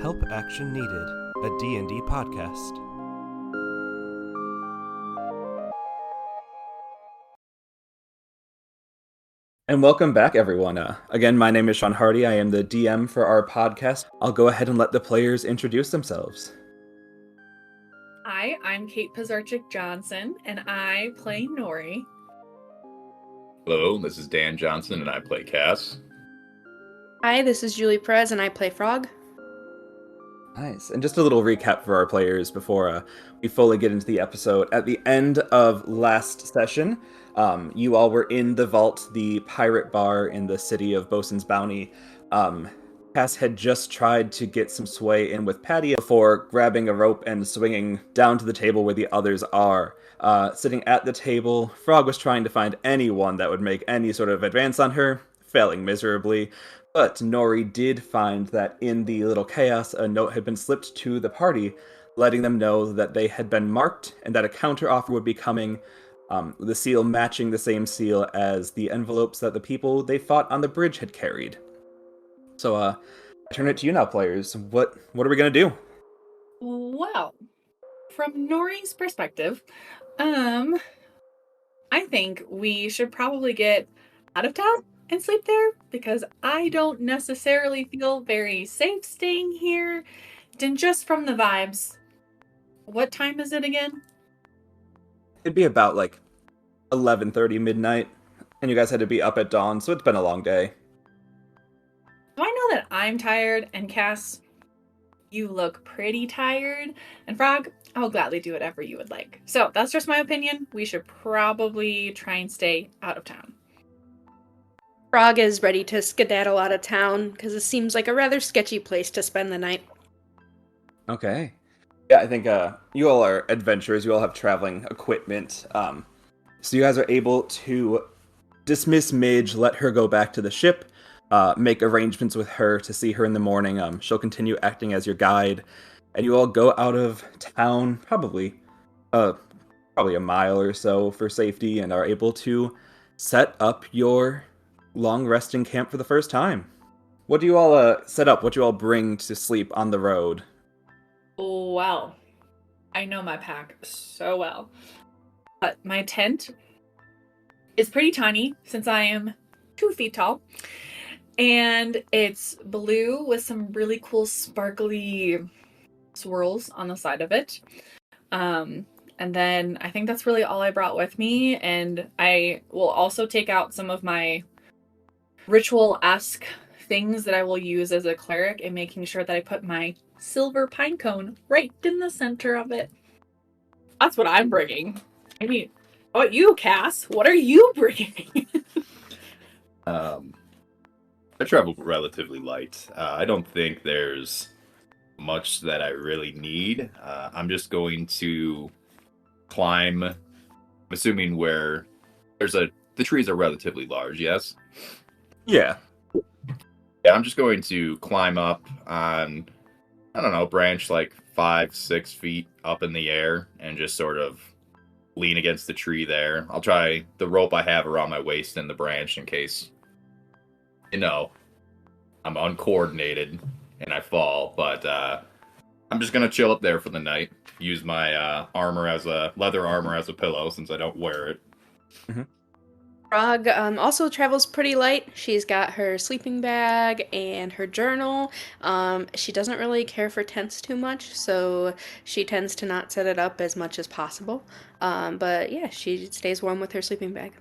Help Action Needed, a D&D podcast. And welcome back, everyone. Again, my name is Sean Hardy. I am the DM for our podcast. I'll go ahead and let the players introduce themselves. Hi, I'm Kate Pizarchik-Johnson, and I play Nori. Hello, this is Dan Johnson, and I play Cass. Hi, this is Julie Perez, and I play Frog. Nice. And just a little recap for our players before we fully get into the episode. At the end of last session, you all were in the vault, the pirate bar in the city of Bosun's Bounty. Cass had just tried to get some sway in with Patty before grabbing a rope and swinging down to the table where the others are. Sitting at the table, Frog was trying to find anyone that would make any sort of advance on her, failing miserably. But Nori did find that in the little chaos, a note had been slipped to the party, letting them know that they had been marked and that a counteroffer would be coming, the seal matching the same seal as the envelopes that the people they fought on the bridge had carried. So, I turn it to you now, players. What are we going to do? Well, from Nori's perspective, I think we should probably get out of town and sleep there, because I don't necessarily feel very safe staying here. And just from the vibes, what time is it again? It'd be about 11:30 midnight, and you guys had to be up at dawn, so it's been a long day. So I know that I'm tired, and Cass, you look pretty tired, and Frog, I'll gladly do whatever you would like. So that's just my opinion. We should probably try and stay out of town. Frog is ready to skedaddle out of town, because it seems like a rather sketchy place to spend the night. Okay. Yeah, I think you all are adventurers. You all have traveling equipment. So you guys are able to dismiss Midge, let her go back to the ship, make arrangements with her to see her in the morning. She'll continue acting as your guide. And you all go out of town, probably a mile or so for safety, and are able to set up your long resting camp for the first time. What do you all set up? What do you all bring to sleep on the road? Well, I know my pack so well. But my tent is pretty tiny, since I am 2 feet tall. And it's blue with some really cool sparkly swirls on the side of it. And then I think that's really all I brought with me. And I will also take out some of my ritual-esque things that I will use as a cleric, and making sure that I put my silver pine cone right in the center of it. That's what I'm bringing. I mean, how about you, Cass? What are you bringing? I travel relatively light. I don't think there's much that I really need. I'm just going to climb, I'm assuming where the trees are relatively large, yes? Yeah. Yeah, I'm just going to climb up on, I don't know, branch 5-6 feet up in the air and just sort of lean against the tree there. I'll try the rope I have around my waist in the branch in case, I'm uncoordinated and I fall, but I'm just going to chill up there for the night. Use my leather armor as a pillow since I don't wear it. Mm-hmm. Frog also travels pretty light. She's got her sleeping bag and her journal. She doesn't really care for tents too much, so she tends to not set it up as much as possible. But yeah, she stays warm with her sleeping bag.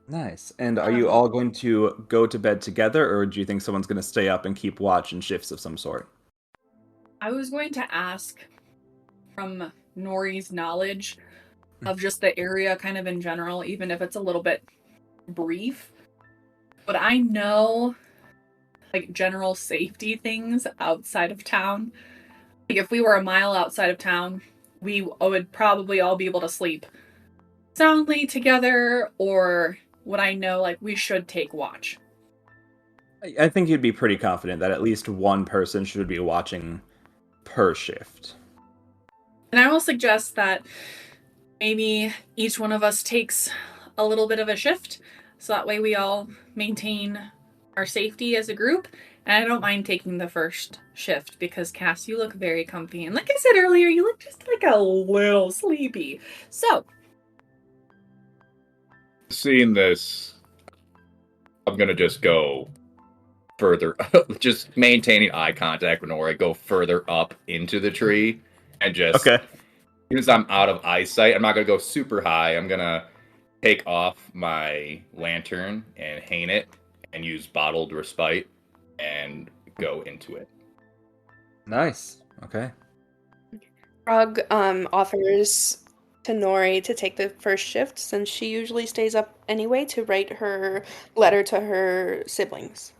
Nice. And are you all going to go to bed together, or do you think someone's going to stay up and keep watch in shifts of some sort? I was going to ask, from Nori's knowledge of just the area kind of in general, even if it's a little bit brief, but I know general safety things outside of town. If we were a mile outside of town, we would probably all be able to sleep soundly together, or would I know we should take watch? I think you'd be pretty confident that at least one person should be watching per shift. And I will suggest that maybe each one of us takes a little bit of a shift, so that way we all maintain our safety as a group, And I don't mind taking the first shift because, Cass, you look very comfy. And like I said earlier, you look just like a little sleepy. So, Seeing this, I'm going to just go further, just maintaining eye contact with Nori, go further up into the tree and just, Okay. as I'm out of eyesight, I'm not going to go super high. I'm going to take off my lantern and hang it and use bottled respite and go into it. Nice. Okay. Frog offers to Nori to take the first shift since she usually stays up anyway to write her letter to her siblings.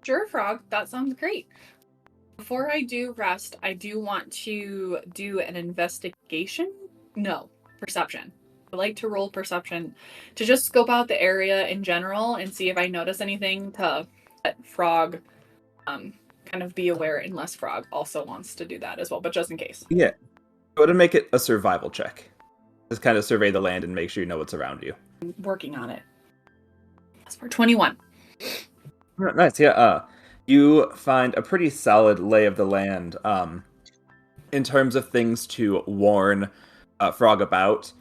sure, Frog, that sounds great. Before I do rest, I do want to do an investigation. No, perception. I like to roll perception to just scope out the area in general and see if I notice anything to let Frog kind of be aware, unless Frog also wants to do that as well, but just in case. Yeah. Go ahead and make it a survival check. Just kind of survey the land and make sure you know what's around you. I'm working on it. That's for 21. Nice. Yeah. You find a pretty solid lay of the land. In terms of things to warn Frog about,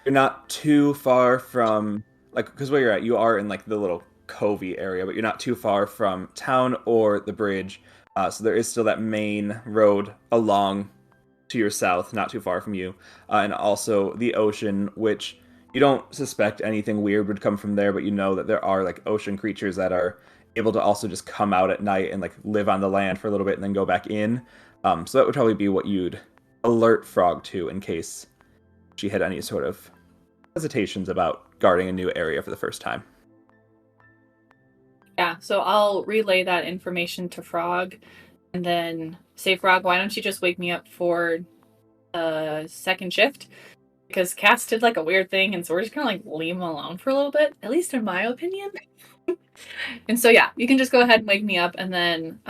you're not too far from because where you're at, you are in like the little covey area, but you're not too far from town or the bridge. So there is still that main road along to your south, not too far from you, and also the ocean, which you don't suspect anything weird would come from there, but you know that there are like ocean creatures that are able to also just come out at night and like live on the land for a little bit and then go back in. So that would probably be what you'd alert Frog to in case she had any sort of hesitations about guarding a new area for the first time. Yeah, so I'll relay that information to Frog and then say, Frog, why don't you just wake me up for the second shift? Because Cass did like a weird thing, and so we're just gonna like leave him alone for a little bit, at least in my opinion. And so yeah, you can just go ahead and wake me up, and then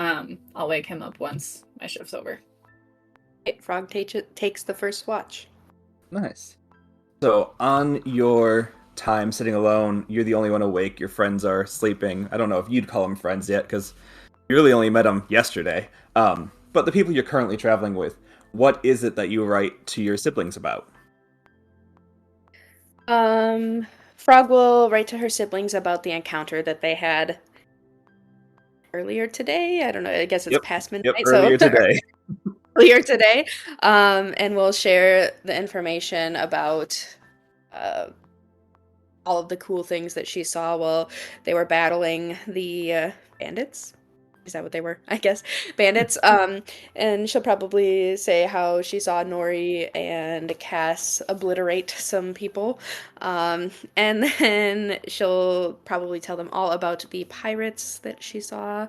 I'll wake him up once my shift's over. Frog takes the first watch. Nice. So on your time sitting alone, you're the only one awake. Your friends are sleeping. I don't know if you'd call them friends yet, because you really only met them yesterday. But the people you're currently traveling with, what is it that you write to your siblings about? Frog will write to her siblings about the encounter that they had earlier today. I don't know. I guess it's past midnight. Yep, earlier today. Earlier today. And we'll share the information about all of the cool things that she saw while they were battling the bandits. Is that what they were? I guess. Bandits. And she'll probably say how she saw Nori and Cass obliterate some people. And then she'll probably tell them all about the pirates that she saw,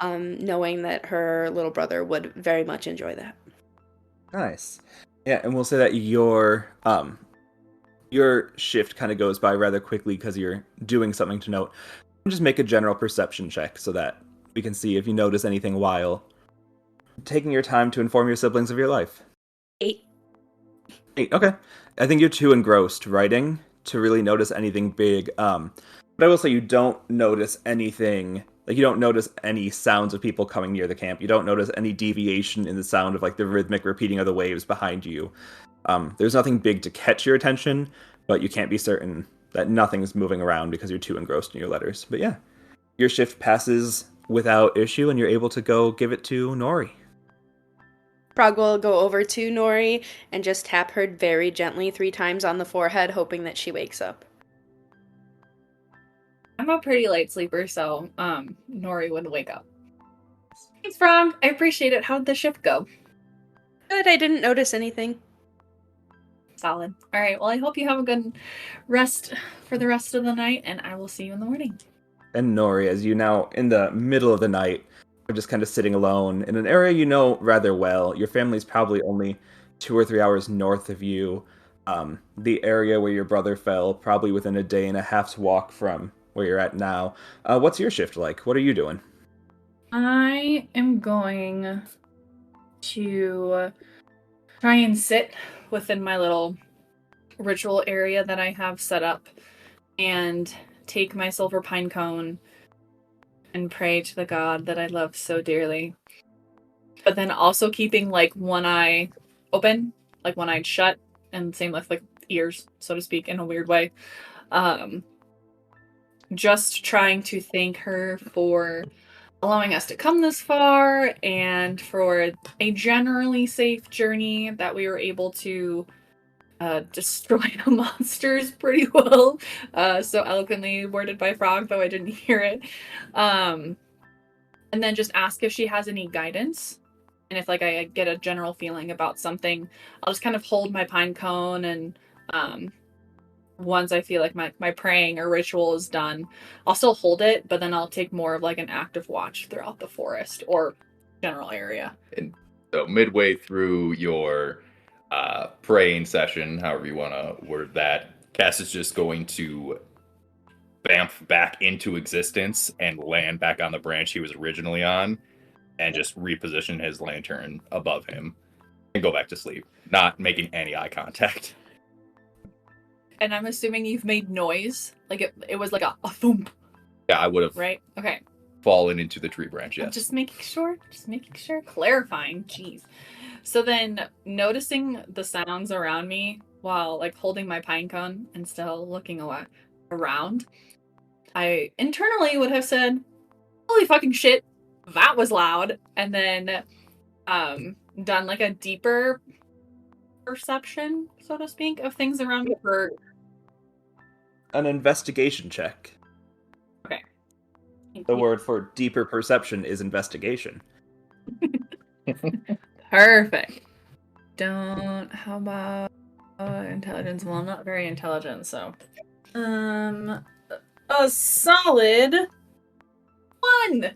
knowing that her little brother would very much enjoy that. Nice. Yeah, and we'll say that your shift kind of goes by rather quickly because you're doing something to note. Just make a general perception check so that we can see if you notice anything while taking your time to inform your siblings of your life. 8. 8, okay. I think you're too engrossed writing to really notice anything big. But I will say you don't notice anything, like you don't notice any sounds of people coming near the camp. You don't notice any deviation in the sound of like the rhythmic repeating of the waves behind you. There's nothing big to catch your attention, but you can't be certain that nothing's moving around because you're too engrossed in your letters. But yeah, your shift passes without issue, and you're able to go give it to Nori. Frog will go over to Nori and just tap her very gently 3 times on the forehead, hoping that she wakes up. I'm a pretty light sleeper, so Nori would wake up. Thanks, Frog. I appreciate it. How'd the shift go? Good, I didn't notice anything. Solid. All right, well, I hope you have a good rest for the rest of the night, and I will see you in the morning. And Nori, as you now, in the middle of the night, are just kind of sitting alone in an area you know rather well. Your family's probably only 2 or 3 hours north of you. The area where your brother fell, probably within a day and a half's walk from where you're at now. What's your shift like? What are you doing? I am going to try and sit within my little ritual area that I have set up and take my silver pine cone, and pray to the god that I love so dearly. But then also keeping like one eye open, like one eye shut, and same with like ears, so to speak, in a weird way. Just trying to thank her for allowing us to come this far and for a generally safe journey, that we were able to destroy the monsters pretty well. So eloquently worded by Frog, though I didn't hear it. And then just ask if she has any guidance. And if like I get a general feeling about something, I'll just kind of hold my pine cone, and once I feel like my praying or ritual is done, I'll still hold it, but then I'll take more of like an active watch throughout the forest or general area. And so midway through your praying session, however you want to word that, Cass is just going to bamf back into existence and land back on the branch he was originally on, and just reposition his lantern above him and go back to sleep, not making any eye contact. And I'm assuming you've made noise, like it was like a thump. Yeah, I would have Right? Okay. fallen into the tree branch, yes. Just making sure, clarifying. Jeez. So then, noticing the sounds around me while like holding my pine cone and still looking around, I internally would have said, "Holy fucking shit, that was loud!" And then, done like a deeper perception, so to speak, of things around me for An investigation check. okay. The word for deeper perception is investigation. Perfect. How about intelligence? Well, I'm not very intelligent, so a solid 1.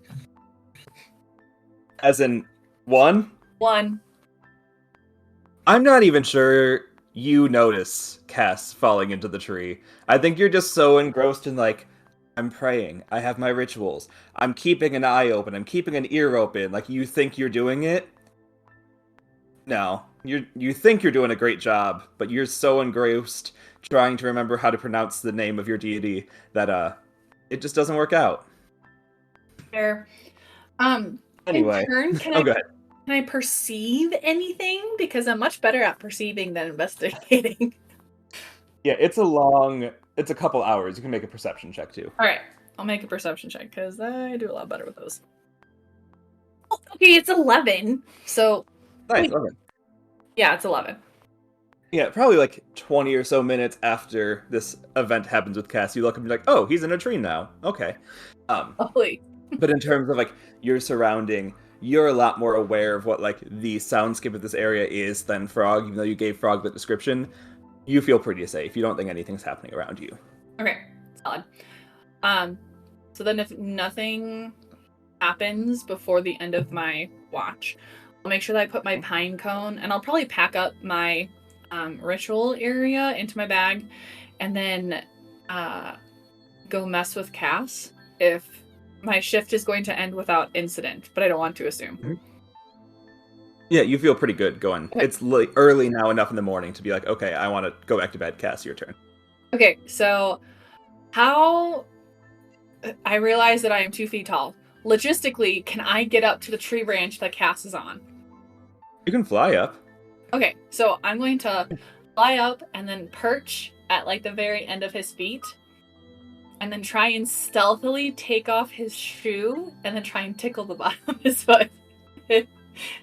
As in 1? 1. I'm not even sure you notice Cass falling into the tree. I think you're just so engrossed in like, I'm praying, I have my rituals, I'm keeping an eye open, I'm keeping an ear open, like you think you're doing it. No, you think you're doing a great job, but you're so engrossed trying to remember how to pronounce the name of your deity that it just doesn't work out. Fair. Anyway, in turn, can go ahead. I perceive anything? Because I'm much better at perceiving than investigating. Yeah, it's a couple hours. You can make a perception check too. All right, I'll make a perception check because I do a lot better with those. Oh, okay, it's 11. So Nice, okay. Yeah, it's 11. Yeah, probably like 20 or so minutes after this event happens with Cass, you look and be like, oh, he's in a tree now. Okay. Holy. But in terms of like your surrounding, you're a lot more aware of what like the soundscape of this area is than Frog. Even though you gave Frog the description, you feel pretty safe. You don't think anything's happening around you. Okay, solid. So then if nothing happens before the end of my watch, I'll make sure that I put my pine cone, and I'll probably pack up my ritual area into my bag, and then go mess with Cass if my shift is going to end without incident, but I don't want to assume. Mm-hmm. Yeah, you feel pretty good going. Okay. It's early now enough in the morning to be like, okay, I want to go back to bed. Cass, your turn. Okay, so how I realize that I am 2 feet tall. Logistically, can I get up to the tree branch that Cass is on? You can fly up. Okay, so I'm going to fly up and then perch at like the very end of his feet, and then try and stealthily take off his shoe, and then try and tickle the bottom of his foot to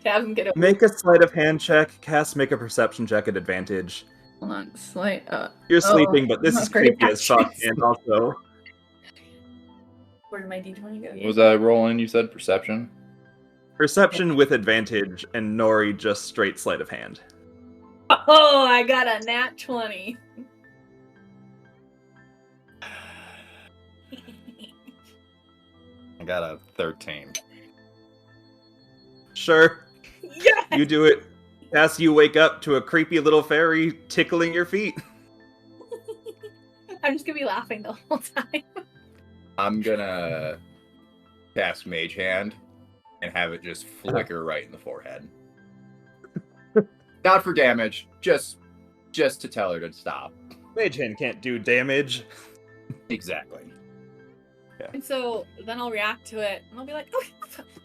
have him get away. Make a sleight of hand check. Cass, make a perception check at advantage. Hold on, slight. You're sleeping, but this is pretty creepy as fuck, and also... Where did my D20 go? What was I rolling? You said perception? Perception with advantage, and Nori just straight sleight of hand. Oh, I got a nat 20. I got a 13. Sure, Yeah. you do it. Cass, you wake up to a creepy little fairy tickling your feet. I'm just gonna be laughing the whole time. I'm gonna cast Mage Hand and have it just flicker right in the forehead. Not for damage, just to tell her to stop. Mage Hand can't do damage. Exactly. And so then I'll react to it, and I'll be like, oh,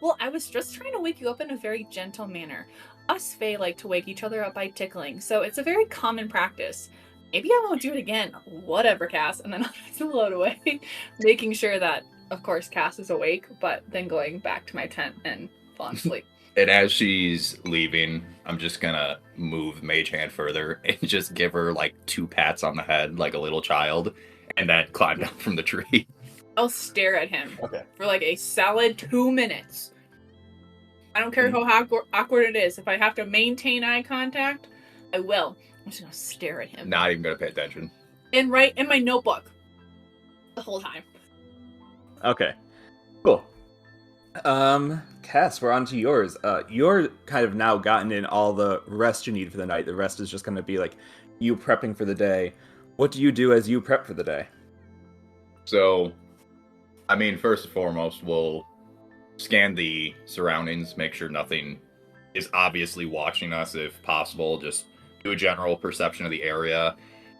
well, I was just trying to wake you up in a very gentle manner. Us Fae like to wake each other up by tickling, so it's a very common practice. Maybe I won't do it again. Whatever, Cass. And then I'll just float away, making sure that, of course, Cass is awake, but then going back to my tent and falling asleep. And as she's leaving, I'm just gonna move Mage Hand further and just give her like 2 pats on the head like a little child, and then climb down from the tree. I'll stare at him Okay. for like a solid 2 minutes. I don't care how awkward it is. If I have to maintain eye contact, I will. I'm just gonna stare at him. Not even gonna pay attention. And write in my notebook the whole time. Okay. Cool. Cass, we're on to yours. You're kind of now gotten in all the rest you need for the night. The rest is just gonna be like you prepping for the day. What do you do as you prep for the day? So, I mean, first and foremost, we'll scan the surroundings, make sure nothing is obviously watching us if possible, just do a general perception of the area.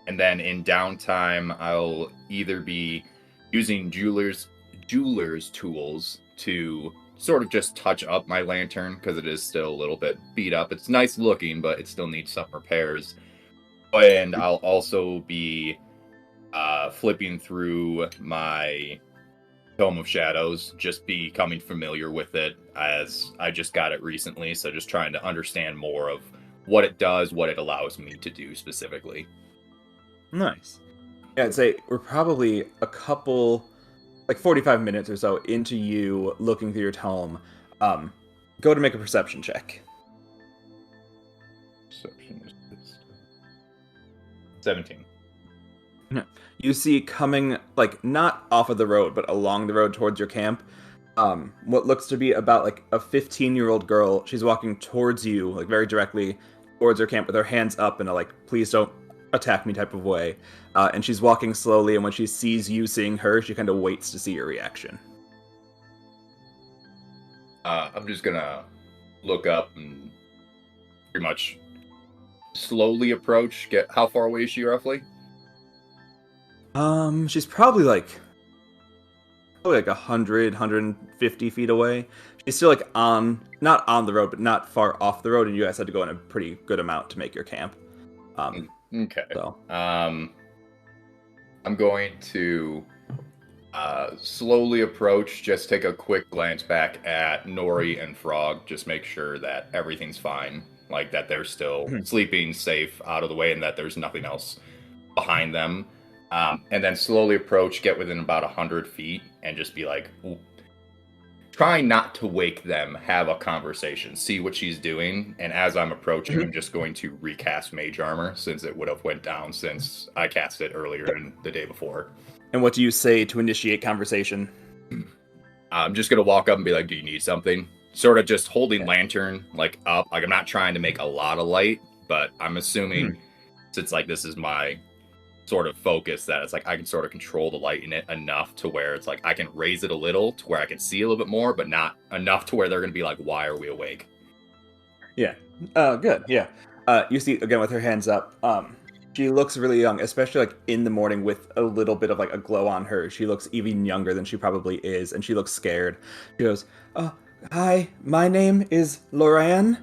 And then in downtime, I'll either be using jeweler's tools to sort of just touch up my lantern, because it is still a little bit beat up. It's nice looking, but it still needs some repairs. And I'll also be flipping through my Tome of Shadows, just becoming familiar with it, as I just got it recently, so just trying to understand more of what it does, what it allows me to do specifically. Nice. Yeah, I'd say we're probably a couple, like 45 minutes or so into you looking through your tome. Go to make a perception check. Perception is 17. You see coming, like, not off of the road, but along the road towards your camp, what looks to be about, like, a 15-year-old girl. She's walking towards you, like, very directly towards her camp with her hands up in a, like, please don't attack me type of way. And she's walking slowly, and when she sees you seeing her, she kind of waits to see your reaction. I'm just gonna look up and pretty much slowly approach. How far away is she roughly? She's probably like 100, 150 feet away. She's still like not on the road, but not far off the road, and you guys had to go in a pretty good amount to make your camp. Okay. So. I'm going to slowly approach, just take a quick glance back at Nori and Frog, just make sure that everything's fine, like that they're still sleeping safe out of the way and that there's nothing else behind them. And then slowly approach, get within about 100 feet, and just be like, try not to wake them, have a conversation, see what she's doing. And as I'm approaching, I'm just going to recast Mage Armor, since it would have went down since I cast it earlier in the day before. And what do you say to initiate conversation? I'm just going to walk up and be like, do you need something? Sort of just holding lantern, like, up. Like, I'm not trying to make a lot of light, but I'm assuming, since, like, this is my sort of focus, that it's like I can sort of control the light in it enough to where it's like I can raise it a little to where I can see a little bit more, but not enough to where they're going to be like, why are we awake? Yeah. Good. Yeah. You see, again, with her hands up, she looks really young, especially like in the morning with a little bit of like a glow on her. She looks even younger than she probably is, and she looks scared. She goes, hi, my name is Loran.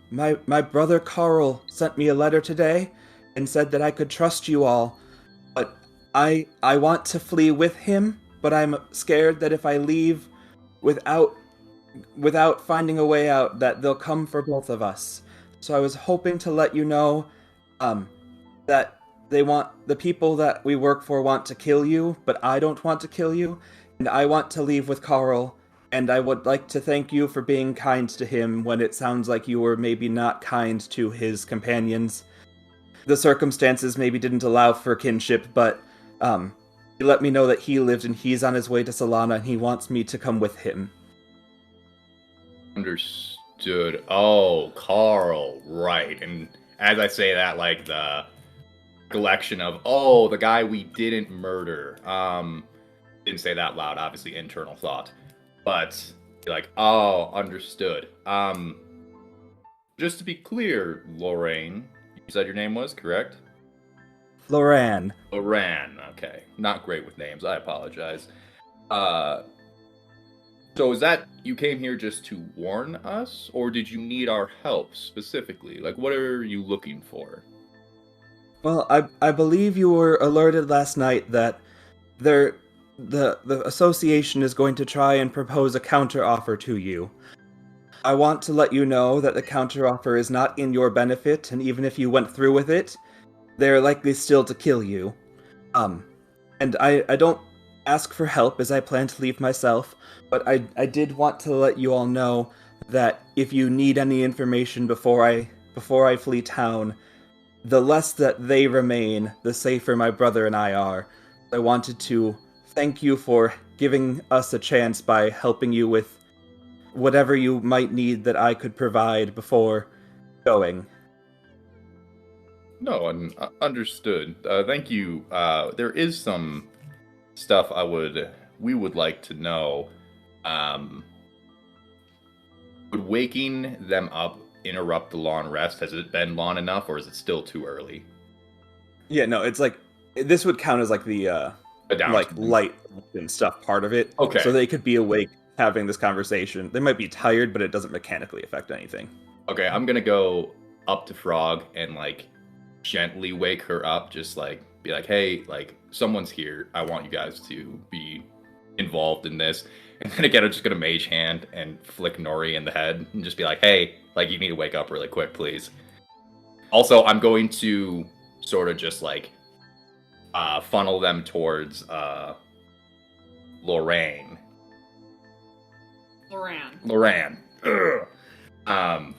My brother Carl sent me a letter today and said that I could trust you all, but I want to flee with him, but I'm scared that if I leave without finding a way out, that they'll come for both of us. So I was hoping to let you know that the people that we work for want to kill you, but I don't want to kill you, and I want to leave with Carl, and I would like to thank you for being kind to him when it sounds like you were maybe not kind to his companions. The circumstances maybe didn't allow for kinship, but he let me know that he lived and he's on his way to Solana and he wants me to come with him. Understood. Oh, Carl, right. And as I say that, like the collection of, the guy we didn't murder. Didn't say that loud, obviously internal thought. But you're like, understood. Just to be clear, Lorraine, you said your name was, correct? Loran. Loran, okay. Not great with names, I apologize. Uh, so is that you came here just to warn us, or did you need our help specifically? Like, what are you looking for? Well, I believe you were alerted last night that the association is going to try and propose a counteroffer to you. I want to let you know that the counteroffer is not in your benefit, and even if you went through with it, they're likely still to kill you. And I don't ask for help as I plan to leave myself, but I did want to let you all know that if you need any information before I flee town, the less that they remain, the safer my brother and I are. I wanted to thank you for giving us a chance by helping you with whatever you might need that I could provide before going. No, understood. Thank you. There is some stuff we would like to know. Would waking them up interrupt the long rest? Has it been long enough, or is it still too early? Yeah, no, it's like this would count as like the like light and stuff part of it. Okay. So they could be awake having this conversation. They might be tired, but it doesn't mechanically affect anything. Okay, I'm gonna go up to Frog and like gently wake her up, just like be like, hey, like someone's here. I want you guys to be involved in this. And then again, I'm just gonna mage hand and flick Nori in the head and just be like, hey, like you need to wake up really quick, please. Also, I'm going to sort of just like funnel them towards Lorraine. Ugh. Funnel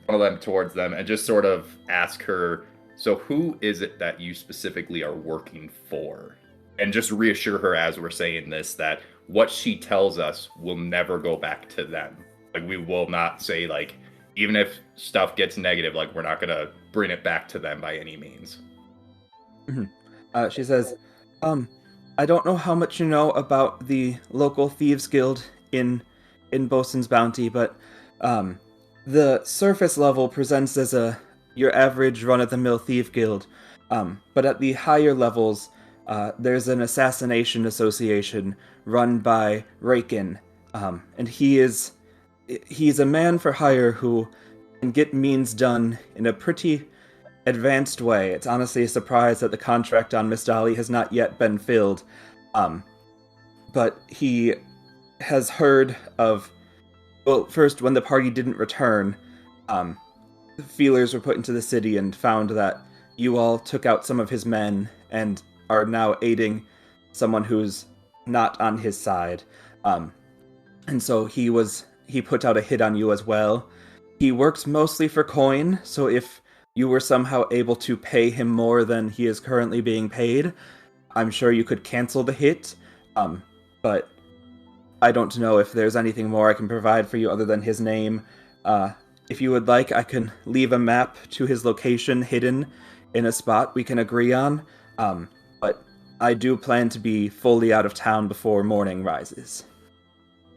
them towards them and just sort of ask her, so who is it that you specifically are working for? And just reassure her as we're saying this that what she tells us will never go back to them. Like, we will not say, like, even if stuff gets negative, like, we're not going to bring it back to them by any means. Mm-hmm. She says, I don't know how much you know about the local thieves guild in Bosun's Bounty, but the surface level presents as your average run-of-the-mill thief guild. But at the higher levels, there's an assassination association run by Raken, and he's a man for hire who can get means done in a pretty advanced way. It's honestly a surprise that the contract on Miss Dolly has not yet been filled. But he has heard of... Well, first, when the party didn't return, feelers were put into the city and found that you all took out some of his men and are now aiding someone who's not on his side. And so he put out a hit on you as well. He works mostly for coin, so if you were somehow able to pay him more than he is currently being paid, I'm sure you could cancel the hit. But I don't know if there's anything more I can provide for you other than his name. If you would like, I can leave a map to his location hidden in a spot we can agree on. But I do plan to be fully out of town before morning rises.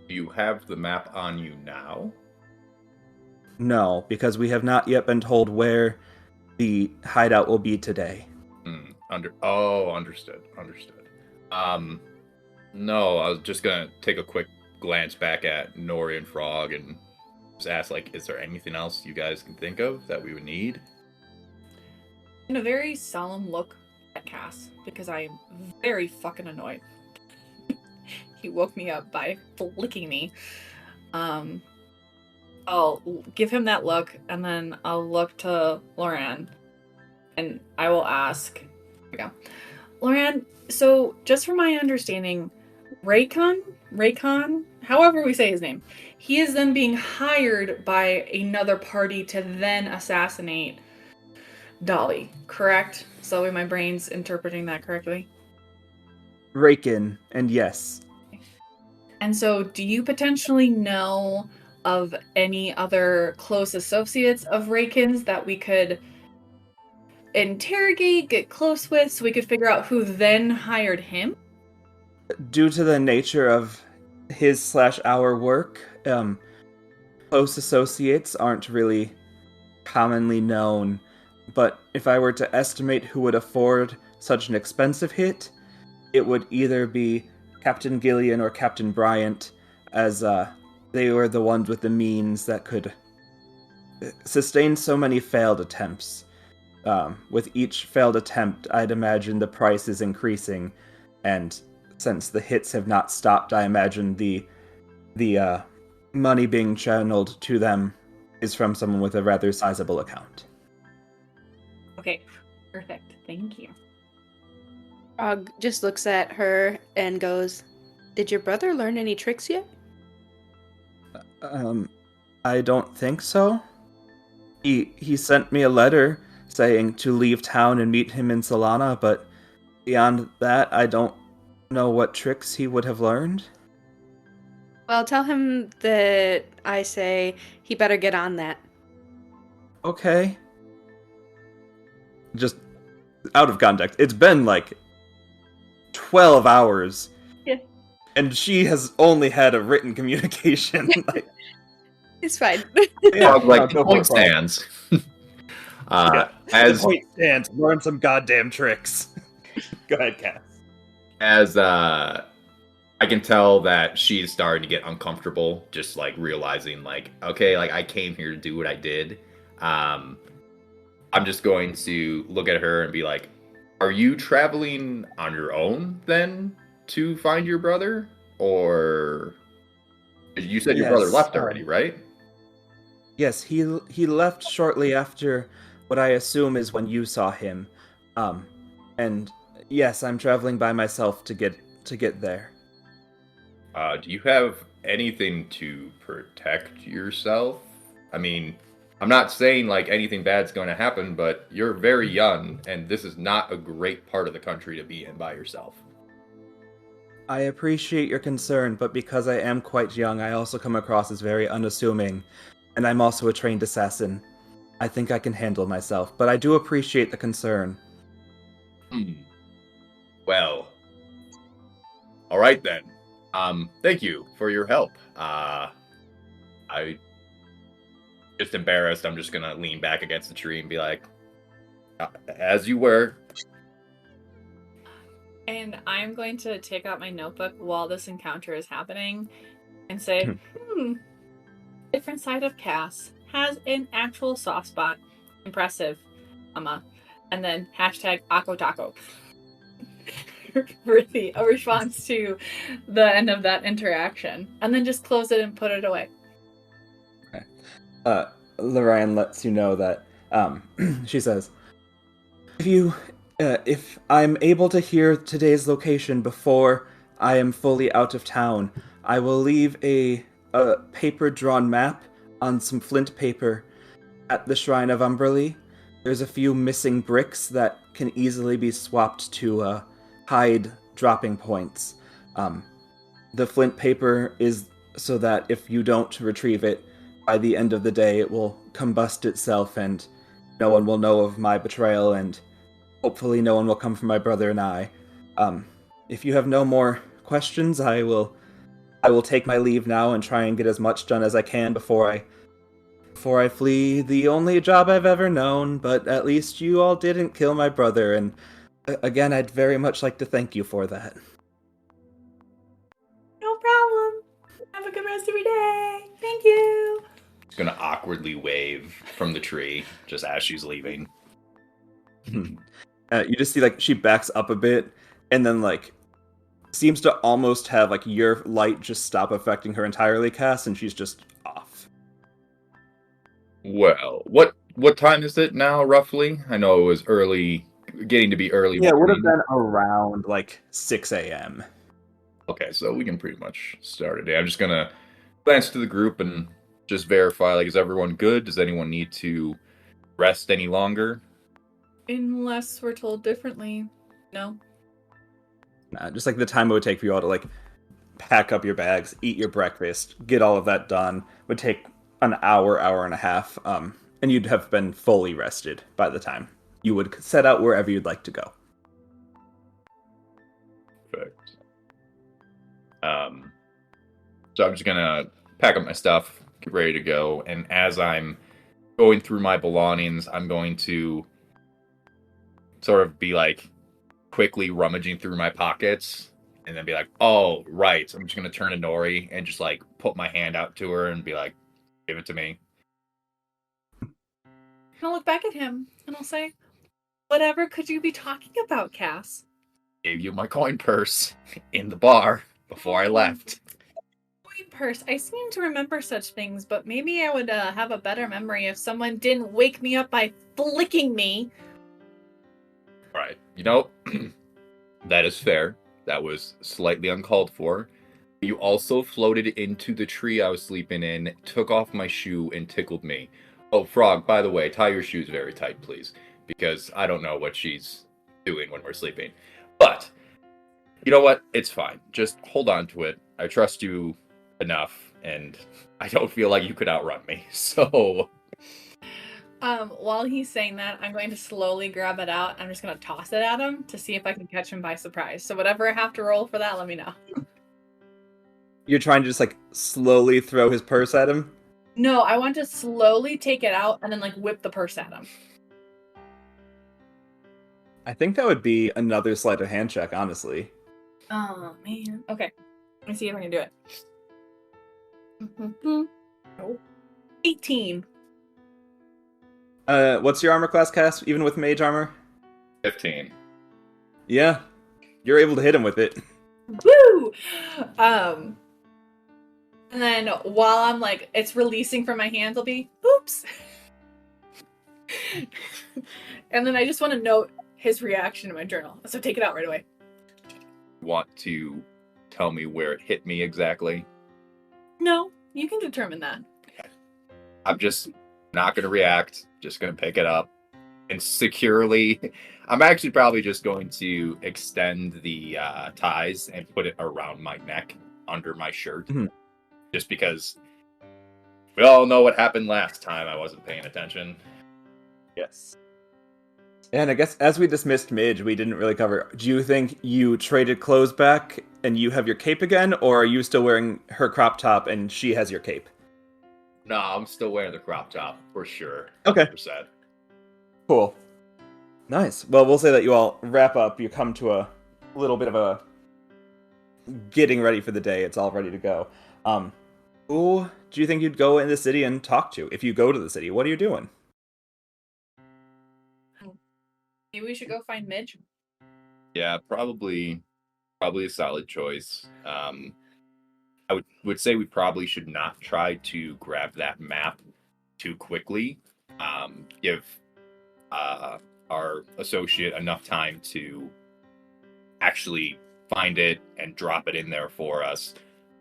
Do you have the map on you now? No, because we have not yet been told where the hideout will be today. Understood. No, I was just gonna take a quick glance back at Nori and Frog and just ask, like, is there anything else you guys can think of that we would need? In a very solemn look at Cass, because I am very fucking annoyed. He woke me up by flicking me. I'll give him that look, and then I'll look to Loran, and I will ask, here we go. Loran, so just from my understanding, Raycon, however we say his name, he is then being hired by another party to then assassinate Dolly, correct? So my brain's interpreting that correctly? Raken, and yes. And so do you potentially know of any other close associates of Raken's that we could interrogate, get close with, so we could figure out who then hired him? Due to the nature of his/our work, close associates aren't really commonly known, but if I were to estimate who would afford such an expensive hit, it would either be Captain Gillian or Captain Bryant, as they were the ones with the means that could sustain so many failed attempts. With each failed attempt, I'd imagine the price is increasing, and since the hits have not stopped, I imagine the money being channeled to them is from someone with a rather sizable account. Okay, perfect. Thank you. Og just looks at her and goes, "Did your brother learn any tricks yet?" I don't think so. He sent me a letter saying to leave town and meet him in Solana, but beyond that, I don't know what tricks he would have learned. Well, tell him that I say he better get on that. Okay. Just out of context, it's been like 12 hours. Yeah. And she has only had a written communication. Like, It's fine. yeah, Like, no, the point stands. As the point stands, learn some goddamn tricks. Go ahead, Cass. as I can tell that she's starting to get uncomfortable, just like realizing like, okay, like I came here to do what I did. I'm just going to look at her and be like, are you traveling on your own then to find your brother? Or you said your brother left already, right? Yes, he left shortly after what I assume is when you saw him. And yes, I'm traveling by myself to get there. Do you have anything to protect yourself? I mean, I'm not saying like anything bad's going to happen, but you're very young, and this is not a great part of the country to be in by yourself. I appreciate your concern, but because I am quite young, I also come across as very unassuming, and I'm also a trained assassin. I think I can handle myself, but I do appreciate the concern. Well, all right then. Thank you for your help. I just embarrassed. I'm just gonna lean back against the tree and be like, as you were. And I'm going to take out my notebook while this encounter is happening and say, different side of Cass has an actual soft spot. Impressive, Mama. And then hashtag Ako for a response to the end of that interaction. And then just close it and put it away. Okay. Lorraine lets you know that, she says, if I'm able to hear today's location before I am fully out of town, I will leave a paper-drawn map on some flint paper at the Shrine of Umberly. There's a few missing bricks that can easily be swapped to hide dropping points. The flint paper is so that if you don't retrieve it, by the end of the day it will combust itself and no one will know of my betrayal, and hopefully no one will come for my brother and I. If you have no more questions, I will take my leave now and try and get as much done as I can before I flee the only job I've ever known, but at least you all didn't kill my brother, and again, I'd very much like to thank you for that. No problem. Have a good rest of your day. Thank you. She's gonna awkwardly wave from the tree just as she's leaving. You just see, like, she backs up a bit, and then, like, seems to almost have, like, your light just stop affecting her entirely, Cass, and she's just off. Well, what time is it now, roughly? I know it was early, getting to be early. Yeah, it would have been around, like, 6 a.m. Okay, so we can pretty much start a day. I'm just gonna glance to the group and just verify, like, is everyone good? Does anyone need to rest any longer? Unless we're told differently. No. Just, like, the time it would take for you all to, like, pack up your bags, eat your breakfast, get all of that done would take an hour and a half, and you'd have been fully rested by the time you would set out wherever you'd like to go. Perfect. So I'm just gonna pack up my stuff, get ready to go, and as I'm going through my belongings, I'm going to sort of be like quickly rummaging through my pockets, and then be like, oh, right. I'm just going to turn to Nori and just like put my hand out to her and be like, give it to me. I'll look back at him and I'll say, whatever could you be talking about, Cass? Gave you my coin purse in the bar before I left. Coin purse. I seem to remember such things, but maybe I would have a better memory if someone didn't wake me up by flicking me. Right. You know, that is fair. That was slightly uncalled for. You also floated into the tree I was sleeping in, took off my shoe, and tickled me. Oh, Frog, by the way, tie your shoes very tight, please. Because I don't know what she's doing when we're sleeping. But, you know what? It's fine. Just hold on to it. I trust you enough, and I don't feel like you could outrun me. So... While he's saying that, I'm going to slowly grab it out. I'm just going to toss it at him to see if I can catch him by surprise. So whatever I have to roll for that, let me know. You're trying to just like slowly throw his purse at him? No, I want to slowly take it out and then like whip the purse at him. I think that would be another sleight of hand check, honestly. Oh, man. Okay. Let me see if I can do it. Nope. 18. What's your armor class, Cass, even with mage armor? 15. Yeah. You're able to hit him with it. Woo! And then while I'm like, it's releasing from my hands, I'll be, oops. And then I just want to note his reaction in my journal. So take it out right away. Want to tell me where it hit me exactly? No, you can determine that. I'm just not going to react. Just going to pick it up and securely. I'm actually probably just going to extend the ties and put it around my neck under my shirt. Mhm. Just because we all know what happened last time I wasn't paying attention. Yes. And I guess as we dismissed Midge, we didn't really cover. Do you think you traded clothes back and you have your cape again, or are you still wearing her crop top and she has your cape? No, I'm still wearing the crop top for sure. Okay. 100%. Cool. Nice. Well, we'll say that you all wrap up. You come to a little bit of a getting ready for the day. It's all ready to go. Who do you think you'd go in the city and talk to? If you go to the city, what are you doing? Maybe we should go find Midge. Yeah, probably a solid choice. I would say we probably should not try to grab that map too quickly. Give our associate enough time to actually find it and drop it in there for us.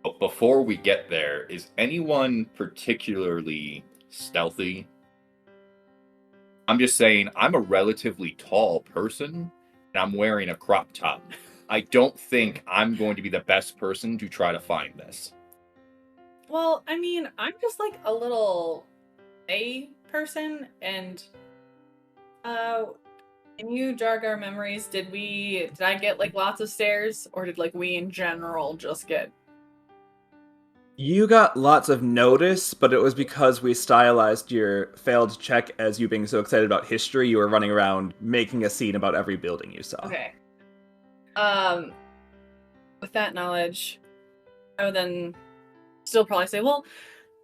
But before we get there, is anyone particularly stealthy? I'm just saying, I'm a relatively tall person, and I'm wearing a crop top. I don't think I'm going to be the best person to try to find this. Well, I mean, I'm just like a little A person, and can you jog our memories? Did I get like lots of stairs, or did like we in general just get? You got lots of notice, but it was because we stylized your failed check as you being so excited about history. You were running around making a scene about every building you saw. Okay. With that knowledge, I would then still probably say, well,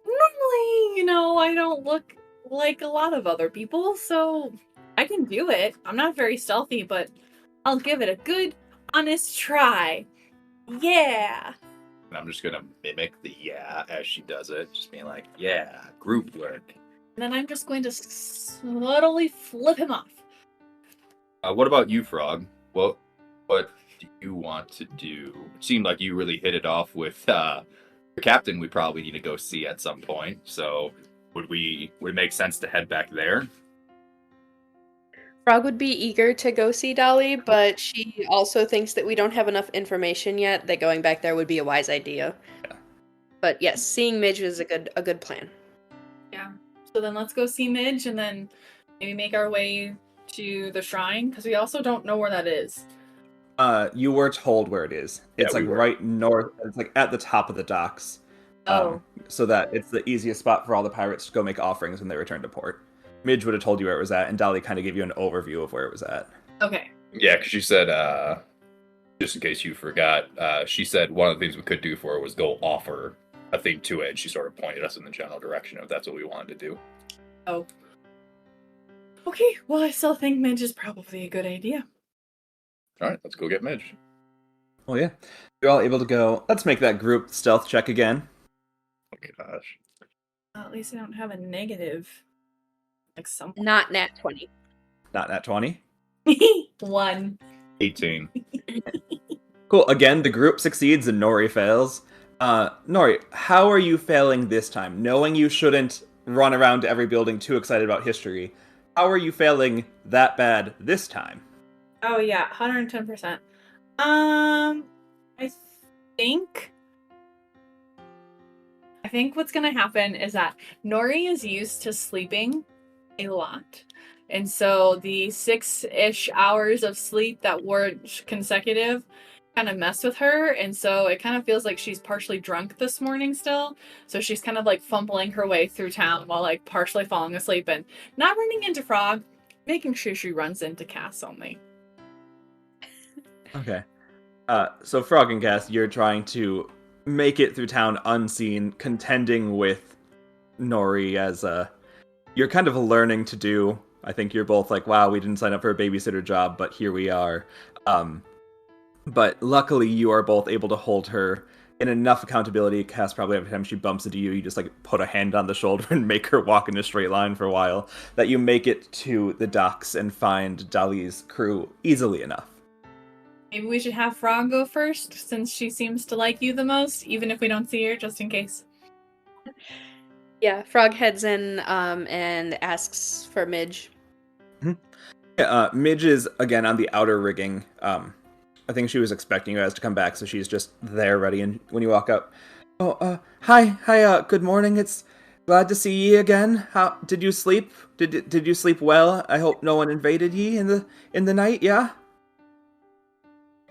normally, I don't look like a lot of other people, so I can do it. I'm not very stealthy, but I'll give it a good, honest try. Yeah. And I'm just going to mimic the yeah as she does it. Just being like, yeah, group work. And then I'm just going to subtly flip him off. What about you, Frog? What do you want to do? It seemed like you really hit it off with the captain we probably need to go see at some point. So would it make sense to head back there? Frog would be eager to go see Dolly, but she also thinks that we don't have enough information yet, that going back there would be a wise idea. Yeah. But yes, seeing Midge is a good plan. Yeah. So then let's go see Midge and then maybe make our way to the shrine, because we also don't know where that is. You were told where it is. It's Yeah, we like were. right north. It's like at the top of the docks. Oh. So that it's the easiest spot for all the pirates to go make offerings when they return to port. Midge would have told you where it was at, and Dolly kind of gave you an overview of where it was at. Okay. Yeah, because she said just in case you forgot, she said one of the things we could do for her was go offer a thing to it. And she sort of pointed us in the general direction of that's what we wanted to do. Oh. Okay, well, I still think Midge is probably a good idea. All right, let's go get Midge. Oh yeah, you're all able to go. Let's make that group stealth check again. Oh gosh. Well, at least I don't have a negative. Like some. Not nat 20. Not nat 20. 1. 18. Cool. Again, the group succeeds and Nori fails. Nori, how are you failing this time? Knowing you shouldn't run around to every building too excited about history, how are you failing that bad this time? Oh yeah, 110%. I think what's gonna happen is that Nori is used to sleeping a lot. And so the 6-ish hours of sleep that weren't consecutive kind of mess with her. And so it kind of feels like she's partially drunk this morning still. So she's kind of like fumbling her way through town while like partially falling asleep and not running into Frog, making sure she runs into Cass only. Okay. So Frog and Cass, you're trying to make it through town unseen, contending with Nori as you're kind of learning to do. I think you're both like, wow, we didn't sign up for a babysitter job, but here we are. But luckily, you are both able to hold her in enough accountability. Cass, probably every time she bumps into you, you just like put a hand on the shoulder and make her walk in a straight line for a while, that you make it to the docks and find Dolly's crew easily enough. Maybe we should have Frog go first, since she seems to like you the most, even if we don't see her, just in case. Yeah, Frog heads in and asks for Midge. Yeah, Midge is, again, on the outer rigging. I think she was expecting you guys to come back, so she's just there ready and when you walk up. Oh, hi, good morning. It's glad to see ye again. How did you sleep? Did you sleep well? I hope no one invaded ye in the night, yeah?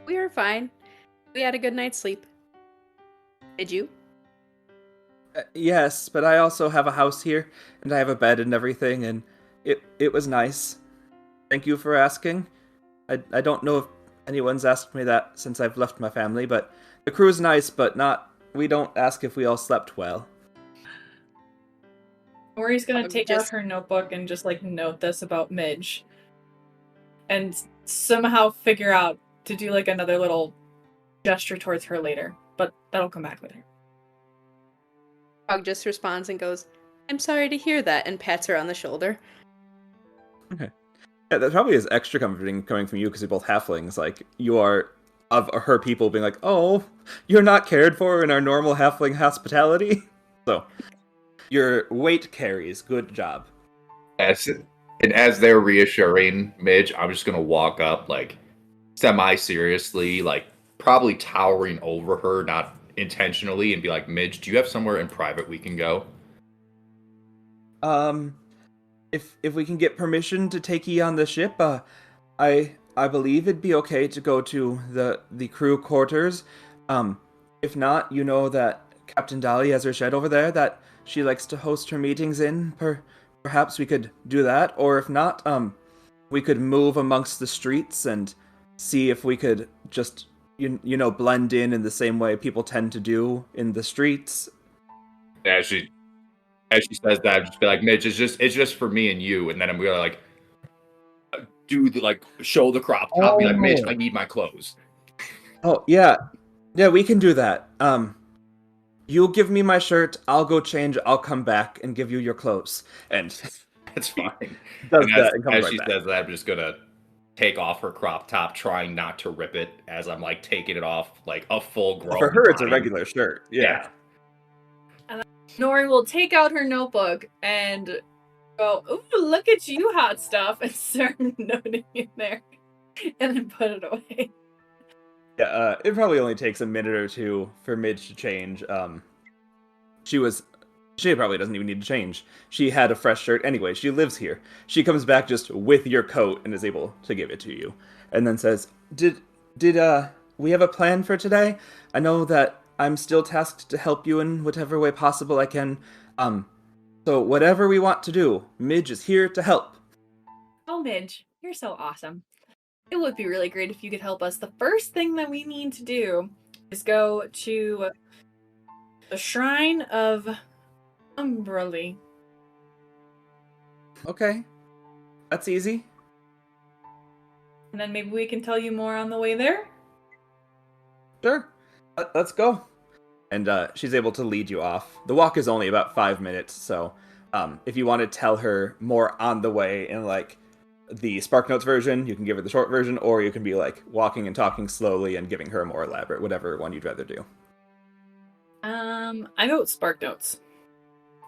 We were fine. We had a good night's sleep. Did you? Yes, but I also have a house here, and I have a bed and everything, and it was nice. Thank you for asking. I don't know if anyone's asked me that since I've left my family, but the crew's nice, but we don't ask if we all slept well. Nori's gonna take out her notebook and just like note this about Midge. And somehow figure out to do like another little gesture towards her later. But that'll come back later. Frog just responds and goes, I'm sorry to hear that, and pats her on the shoulder. Okay. Yeah, that probably is extra comforting coming from you because you're both halflings. Like, you are of her people being like, oh, you're not cared for in our normal halfling hospitality. So, your weight carries. Good job. As they're reassuring Midge, I'm just going to walk up, like, semi-seriously, like, probably towering over her, not intentionally, and be like, Midge, do you have somewhere in private we can go? If we can get permission to take ye on the ship, I believe it'd be okay to go to the crew quarters. If not, you know that Captain Dolly has her shed over there that she likes to host her meetings in. Perhaps we could do that, or if not, we could move amongst the streets and see if we could just you know blend in the same way people tend to do in the streets. As she says that, I'd just be like, Midge, it's just for me and you, and then I'm gonna like do the like show the crop top, be like, Midge, I need my clothes. Oh yeah, we can do that. You'll give me my shirt, I'll go change, I'll come back and give you your clothes. And that's fine. As she says that, I'm just gonna take off her crop top, trying not to rip it as I'm like taking it off like a full grown. For her, it's a regular shirt. Yeah. And Nori will take out her notebook and go, ooh, look at you, hot stuff, and start noting in there, and then put it away. Yeah, it probably only takes a minute or two for Midge to change. She probably doesn't even need to change. She had a fresh shirt anyway. She lives here. She comes back just with your coat and is able to give it to you. And then says, Did we have a plan for today? I know that I'm still tasked to help you in whatever way possible I can. So whatever we want to do, Midge is here to help. Oh, Midge, you're so awesome. it would be really great if you could help us. The first thing that we need to do is go to the Shrine of Umberly. Okay. That's easy. And then maybe we can tell you more on the way there. Sure. Let's go. And she's able to lead you off. The walk is only about 5 minutes, so if you want to tell her more on the way in like the SparkNotes version, you can give her the short version, or you can be like walking and talking slowly and giving her a more elaborate, whatever one you'd rather do. I go with SparkNotes.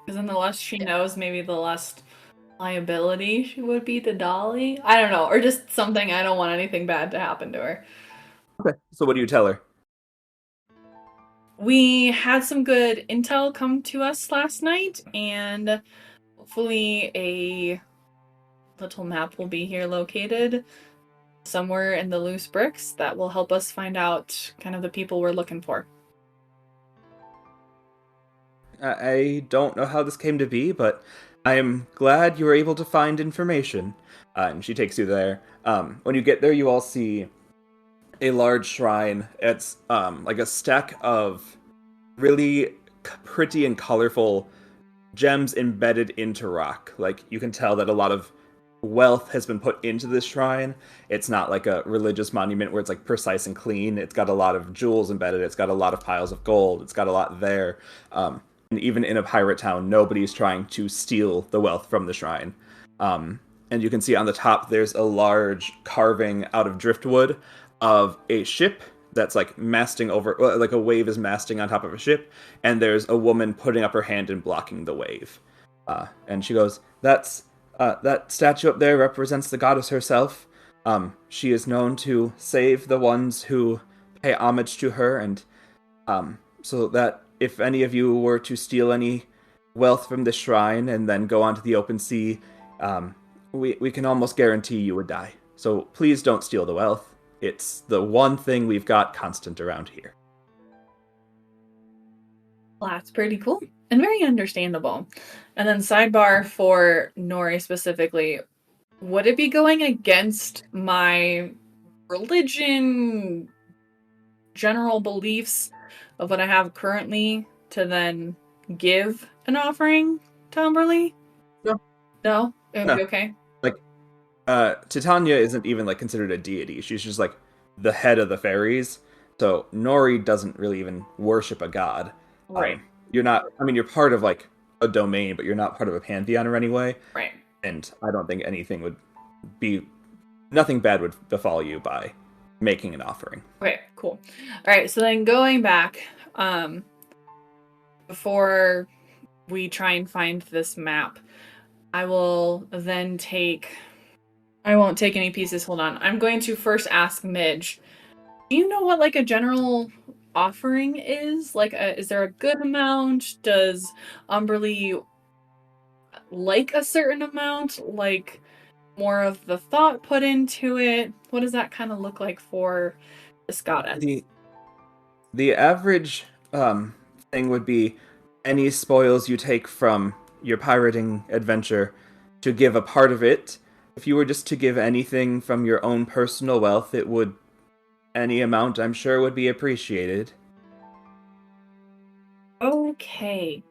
Because then the less she knows, maybe the less liability she would be to Dolly. I don't know, or just something I don't want anything bad to happen to her. Okay. So what do you tell her? We had some good intel come to us last night, and hopefully a little map will be here located somewhere in the loose bricks that will help us find out kind of the people we're looking for. I don't know how this came to be, but I am glad you were able to find information. And she takes you there. When you get there, you all see a large shrine. It's like a stack of really pretty and colorful gems embedded into rock. Like, you can tell that a lot of wealth has been put into this shrine. It's not like a religious monument where it's like precise and clean. It's got a lot of jewels embedded. It's got a lot of piles of gold. It's got a lot there. And even in a pirate town, nobody's trying to steal the wealth from the shrine. And you can see on the top, there's a large carving out of driftwood of a ship that's like masting over, like a wave is masting on top of a ship, and there's a woman putting up her hand and blocking the wave. And she goes, that statue up there represents the goddess herself. She is known to save the ones who pay homage to her, and so that if any of you were to steal any wealth from this shrine and then go onto the open sea, we can almost guarantee you would die. So please don't steal the wealth. It's the one thing we've got constant around here. Well, that's pretty cool and very understandable. And then sidebar for Nori specifically, would it be going against my religion, general beliefs of what I have currently to then give an offering to Umberly? No. No? It would No. be okay? Like, Titania isn't even like considered a deity. She's just like the head of the fairies. So Nori doesn't really even worship a god. Right. You're not, I mean, you're part of like a domain, but you're not part of a pantheon or any way. Right. And I don't think nothing bad would befall you by making an offering. Okay, cool. All right, so then going back, before we try and find this map, I will then I won't take any pieces, hold on. I'm going to first ask Midge, do you know what like a general offering is? Like, is there a good amount? Does Umberly like a certain amount? Like, more of the thought put into it? What does that kind of look like for this goddess? The average thing would be any spoils you take from your pirating adventure to give a part of it. If you were just to give anything from your own personal wealth, any amount, I'm sure, would be appreciated. Okay.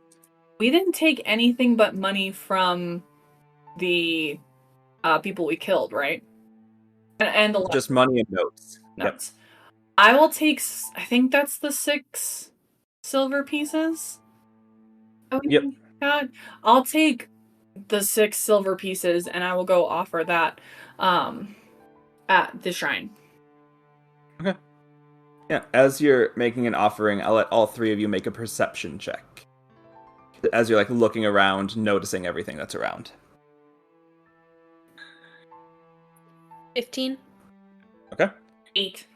We didn't take anything but money from the people we killed, right? And the Just money and notes. notes. Yep. I will take, I think that's the 6 silver pieces. Oh, yep. God. I'll take the 6 silver pieces and I will go offer that at the shrine. Okay. Yeah, as you're making an offering, I'll let all 3 of you make a perception check. As you're like looking around, noticing everything that's around. 15. Okay. 8.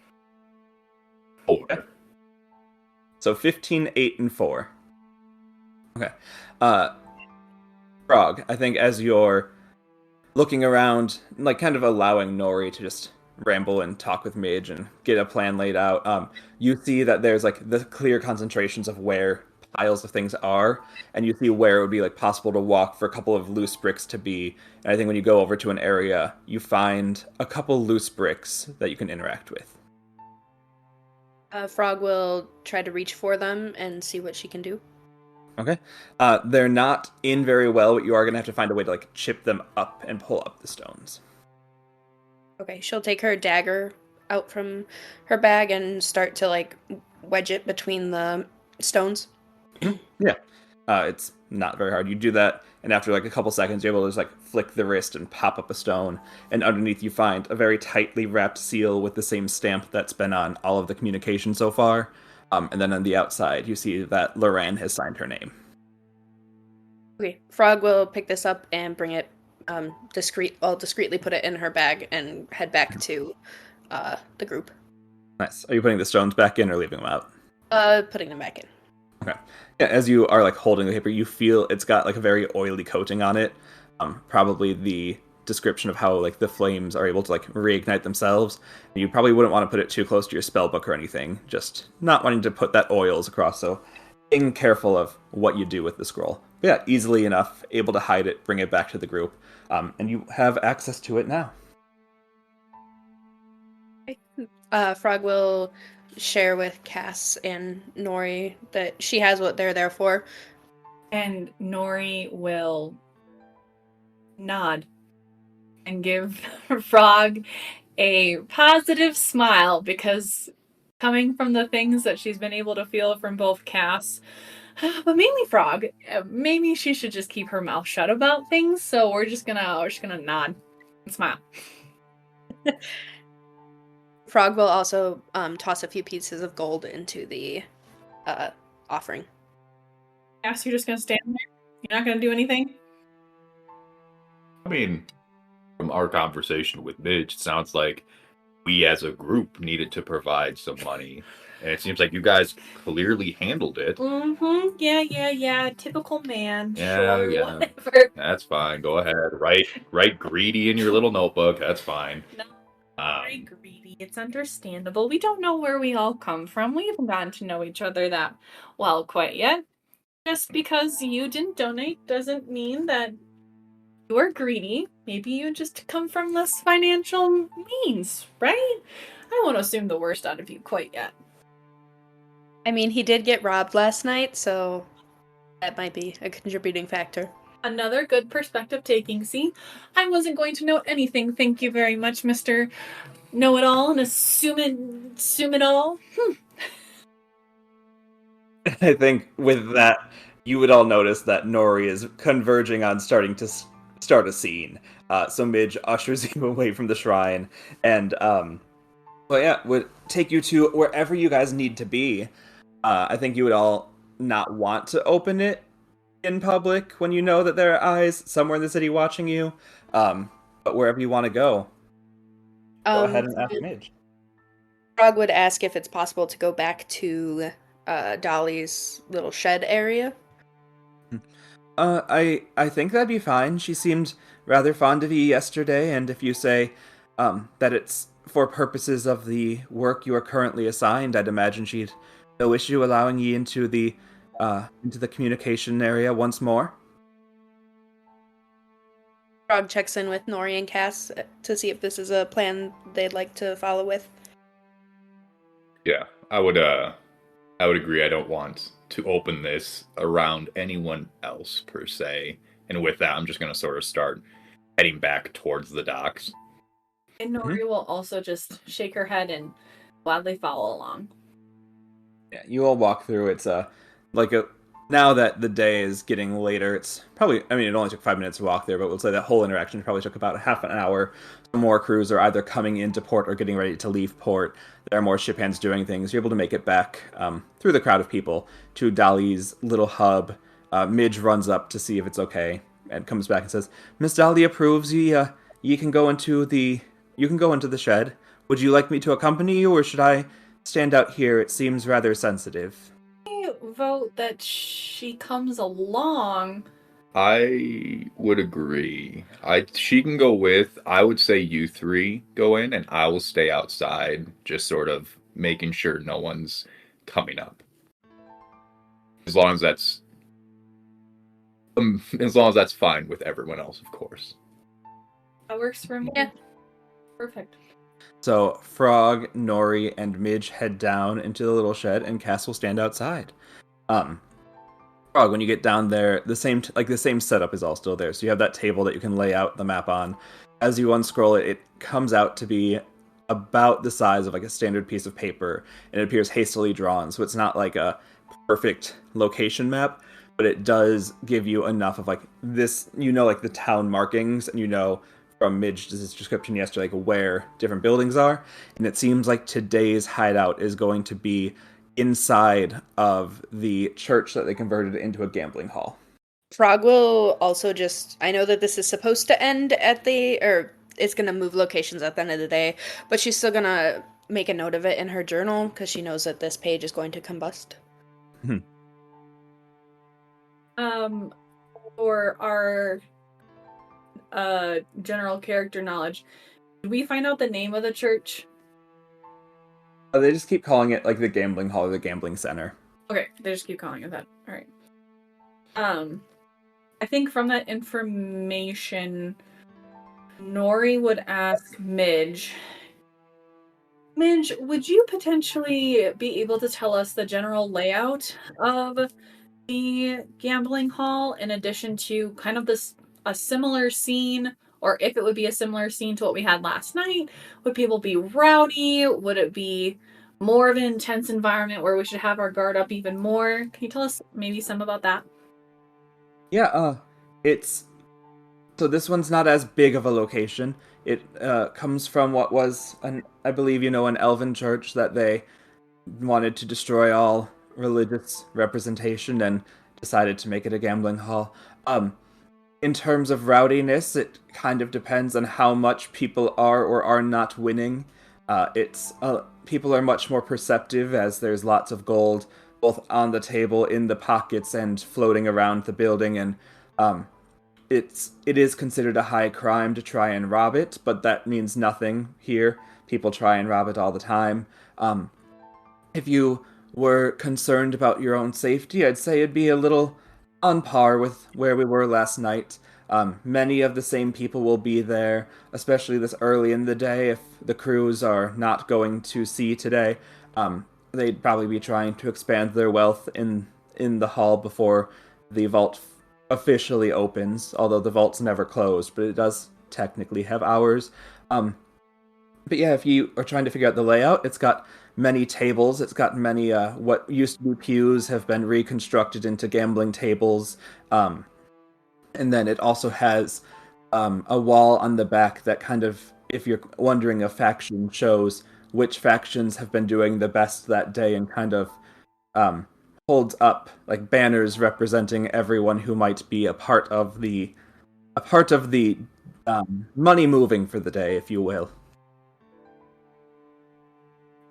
4. Okay. So 15, 8, and 4. Okay. Frog, I think as you're looking around, like kind of allowing Nori to just ramble and talk with Midge and get a plan laid out, you see that there's like the clear concentrations of where piles of things are, and you see where it would be like possible to walk for a couple of loose bricks to be. And I think when you go over to an area, you find a couple loose bricks that you can interact with. Frog will try to reach for them and see what she can do. Okay. They're not in very well, but you are going to have to find a way to like chip them up and pull up the stones. Okay, she'll take her dagger out from her bag and start to like wedge it between the stones. Yeah. It's not very hard. You do that, and after like a couple seconds, you're able to just like flick the wrist and pop up a stone. And underneath, you find a very tightly wrapped seal with the same stamp that's been on all of the communication so far. And then on the outside, you see that Loran has signed her name. Okay, Frog will pick this up and bring it discreetly put it in her bag and head back to the group. Nice. Are you putting the stones back in or leaving them out? Putting them back in. Okay. Yeah, as you are like holding the paper, you feel it's got like a very oily coating on it. Probably the description of how like the flames are able to like reignite themselves. You probably wouldn't want to put it too close to your spell book or anything. Just not wanting to put that oils across. So being careful of what you do with the scroll. But yeah, easily enough, able to hide it, bring it back to the group, and you have access to it now. Frog will share with Cass and Nori that she has what they're there for. And Nori will nod and give Frog a positive smile, because coming from the things that she's been able to feel from both Cass, but mainly Frog, maybe she should just keep her mouth shut about things. So we're just gonna nod and smile. Frog will also toss a few pieces of gold into the offering. Cass, you're just gonna stand there? You're not gonna do anything? I mean, from our conversation with Midge, it sounds like we as a group needed to provide some money. And it seems like you guys clearly handled it. Mm-hmm. Yeah. Typical man. Yeah, sure, yeah. whatever. That's fine. Go ahead. Write greedy in your little notebook. That's fine. No, very greedy. It's understandable. We don't know where we all come from. We haven't gotten to know each other that well quite yet. Just because you didn't donate doesn't mean that you are greedy. Maybe you just come from less financial means, right? I won't assume the worst out of you quite yet. I mean, he did get robbed last night, so that might be a contributing factor. Another good perspective taking. See, I wasn't going to note anything. Thank you very much, Mr. Know-it-all and assume it all. I think with that, you would all notice that Nori is converging on starting to start a scene. So Midge ushers you away from the shrine, and well, yeah, would take you to wherever you guys need to be. I think you would all not want to open it in public when you know that there are eyes somewhere in the city watching you. But wherever you want to go ahead and ask Midge. Frog would ask if it's possible to go back to Dolly's little shed area. I think that'd be fine. She seemed rather fond of you yesterday, and if you say that it's for purposes of the work you are currently assigned, I'd imagine she'd no issue allowing you into the communication area once more. Frog checks in with Nori and Cass to see if this is a plan they'd like to follow with. Yeah, I would agree. I don't want to open this around anyone else per se. And with that, I'm just going to sort of start heading back towards the docks. And Nori will also just shake her head and gladly follow along. Yeah, you all walk through. It's now that the day is getting later, it's probably, I mean, it only took 5 minutes to walk there, but we'll say that whole interaction probably took about half an hour. Some more crews are either coming into port or getting ready to leave port. There are more ship hands doing things. You're able to make it back through the crowd of people to Dolly's little hub. Midge runs up to see if it's okay and comes back and says, "Miss Dolly approves. You can go into the shed. Would you like me to accompany you, or should I stand out here? It seems rather sensitive." I vote that she comes along. I would agree. She can go with. I would say you three go in, and I will stay outside, just sort of making sure no one's coming up. as long as that's fine with everyone else, of course. That works for me. Yeah. Perfect. So Frog, Nori, and Midge head down into the little shed, and Cass will stand outside. Frog, when you get down there, the same setup is all still there. So you have that table that you can lay out the map on. As you unscroll it, it comes out to be about the size of like a standard piece of paper, and it appears hastily drawn. So it's not like a perfect location map, but it does give you enough of like this, like the town markings, and from Midge's description yesterday, like where different buildings are. And it seems like today's hideout is going to be inside of the church that they converted into a gambling hall. Frog will also I know that this is supposed to end it's going to move locations at the end of the day, but she's still going to make a note of it in her journal because she knows that this page is going to combust. For our general character knowledge, did we find out the name of the church? They just keep calling it like the gambling hall or the gambling center. Okay, they just keep calling it that. All right. I think from that information, Nori would ask Midge, would you potentially be able to tell us the general layout of the gambling hall in addition to kind of a similar scene, or if it would be a similar scene to what we had last night? Would people be rowdy? Would it be more of an intense environment where we should have our guard up even more? Can you tell us maybe some about that? Yeah, so this one's not as big of a location. It comes from what was, I believe, an elven church that they wanted to destroy all religious representation and decided to make it a gambling hall. In terms of rowdiness, it kind of depends on how much people are or are not winning. People are much more perceptive as there's lots of gold both on the table, in the pockets, and floating around the building, and it is considered a high crime to try and rob it, but that means nothing here. People try and rob it all the time. If you were concerned about your own safety, I'd say it'd be a little on par with where we were last night. Many of the same people will be there, especially this early in the day. If the crews are not going to sea today, they'd probably be trying to expand their wealth in the hall before the vault officially opens, although the vault's never closed, but it does technically have hours. But yeah, if you are trying to figure out the layout, it's got many tables. It's got many what used to be pews have been reconstructed into gambling tables. And then it also has a wall on the back that kind of, if you're wondering a faction, shows which factions have been doing the best that day, and kind of holds up like banners representing everyone who might be a part of the money moving for the day, if you will.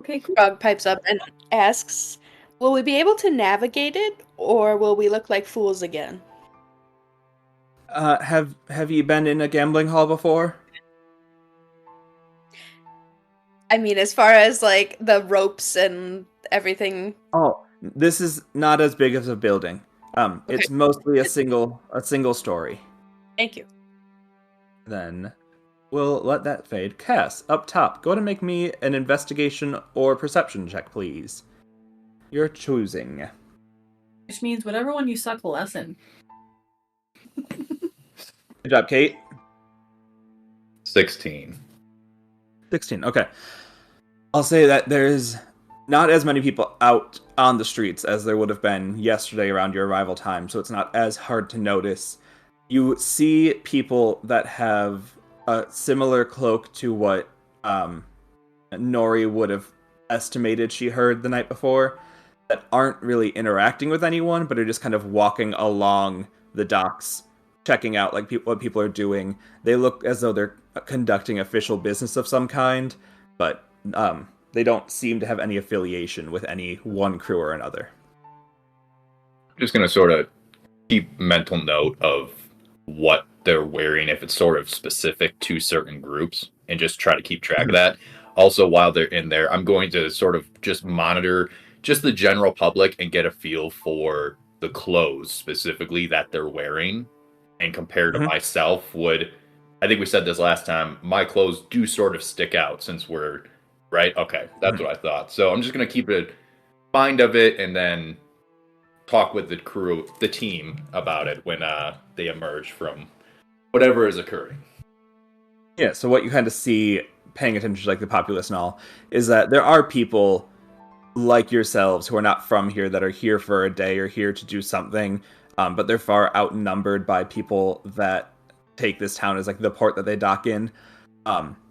Okay, cool. Frog pipes up and asks, will we be able to navigate it, or will we look like fools again? Have you been in a gambling hall before? I mean, as far as like the ropes and everything. Oh, this is not as big as a building. Okay. It's mostly a single story. Thank you. Then we'll let that fade. Cass, up top, go ahead and make me an investigation or perception check, please. You're choosing. Which means whatever one you suck, lesson. Good job, Kate. 16. 16, okay. I'll say that there's not as many people out on the streets as there would have been yesterday around your arrival time, so it's not as hard to notice. You see people that have a similar cloak to what Nori would have estimated she heard the night before, that aren't really interacting with anyone, but are just kind of walking along the docks, checking out like what people are doing. They look as though they're conducting official business of some kind, but they don't seem to have any affiliation with any one crew or another. I'm just going to sort of keep mental note of what they're wearing, if it's sort of specific to certain groups, and just try to keep track of that. Also, while they're in there, I'm going to sort of just monitor just the general public and get a feel for the clothes specifically that they're wearing, and compared to Mhm. myself, I think we said this last time, my clothes do sort of stick out since we're right. Okay, that's Mhm. what I thought. So I'm just gonna keep a mind of it, and then talk with the crew, the team about it when they emerge from whatever is occurring. Yeah, so what you kind of see, paying attention to like the populace and all, is that there are people like yourselves who are not from here that are here for a day or here to do something, but they're far outnumbered by people that take this town as like the port that they dock in.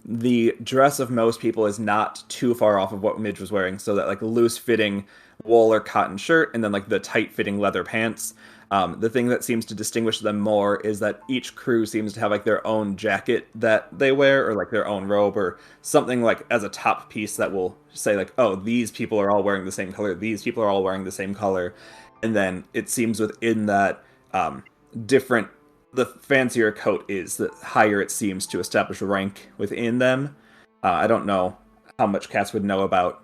The dress of most people is not too far off of what Midge was wearing, so that like loose fitting wool or cotton shirt and then like the tight fitting leather pants. The thing that seems to distinguish them more is that each crew seems to have like their own jacket that they wear, or like their own robe, or something like as a top piece that will say like, oh, these people are all wearing the same color, these people are all wearing the same color, and then it seems within that different the fancier a coat is, the higher it seems to establish rank within them. I don't know how much Cass would know about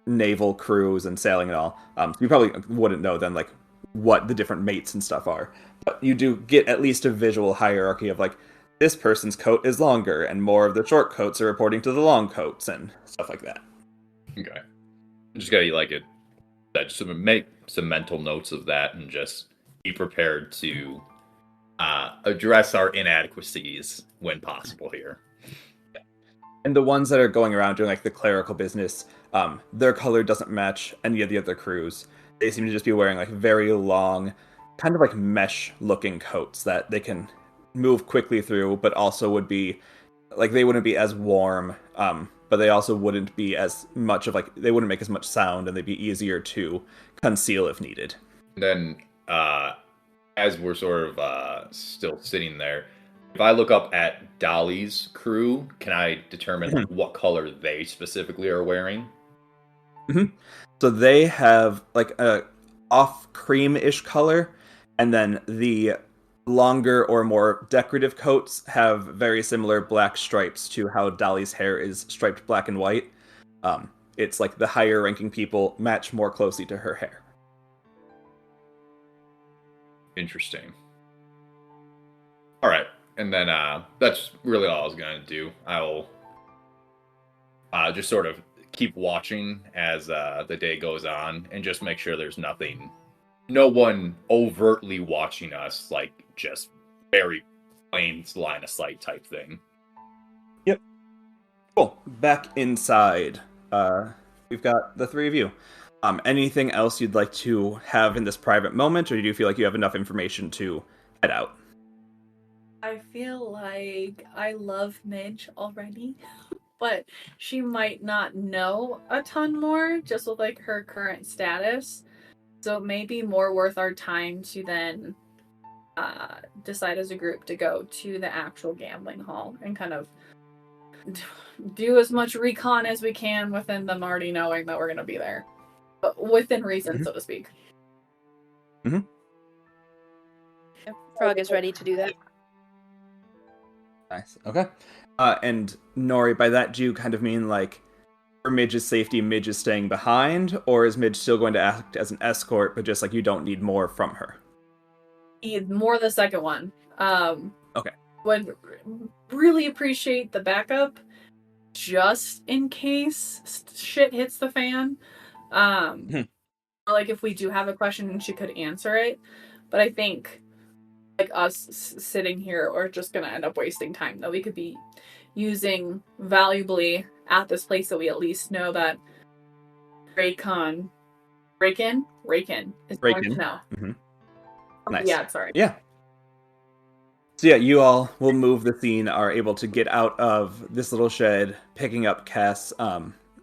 naval crews and sailing and all. So you probably wouldn't know then, like, what the different mates and stuff are. But you do get at least a visual hierarchy of, like, this person's coat is longer, and more of the short coats are reporting to the long coats, and stuff like that. Okay. Just gotta like it. That just make some mental notes of that, and just be prepared to address our inadequacies when possible here. And the ones that are going around doing like the clerical business, their color doesn't match any of the other crews. They seem to just be wearing like very long, kind of like mesh looking coats that they can move quickly through, but also would be like they wouldn't be as warm, but they also wouldn't be as much of like they wouldn't make as much sound, and they'd be easier to conceal if needed. Then as we're sort of still sitting there, if I look up at Dolly's crew, can I determine like, what color they specifically are wearing? So they have like a off cream-ish color, and then the longer or more decorative coats have very similar black stripes to how Dolly's hair is striped black and white. It's like the higher ranking people match more closely to her hair. Interesting. All right, and then that's really all I was gonna do. I'll just sort of keep watching as the day goes on, and just make sure there's no one overtly watching us, like just very plain line of sight type thing. Yep. Cool. Back inside, we've got the three of you. Anything else you'd like to have in this private moment, or do you feel like you have enough information to head out? I feel like I love Midge already, but she might not know a ton more just with like her current status. So it may be more worth our time to then decide as a group to go to the actual gambling hall and kind of do as much recon as we can within them already knowing that we're going to be there. But within reason, so to speak. Frog is ready to do that. Nice. Okay. And Nori, by that, do you kind of mean like for Midge's safety, Midge is staying behind, or is Midge still going to act as an escort, but just like you don't need more from her? More the second one. Okay. Would really appreciate the backup just in case shit hits the fan. Or like if we do have a question and she could answer it. But I think like us sitting here are just going to end up wasting time that we could be using valuably at this place that we at least know that Raycon is going to know. Nice. Yeah, sorry. Yeah. So yeah, you all will move the scene, are able to get out of this little shed, picking up Cass,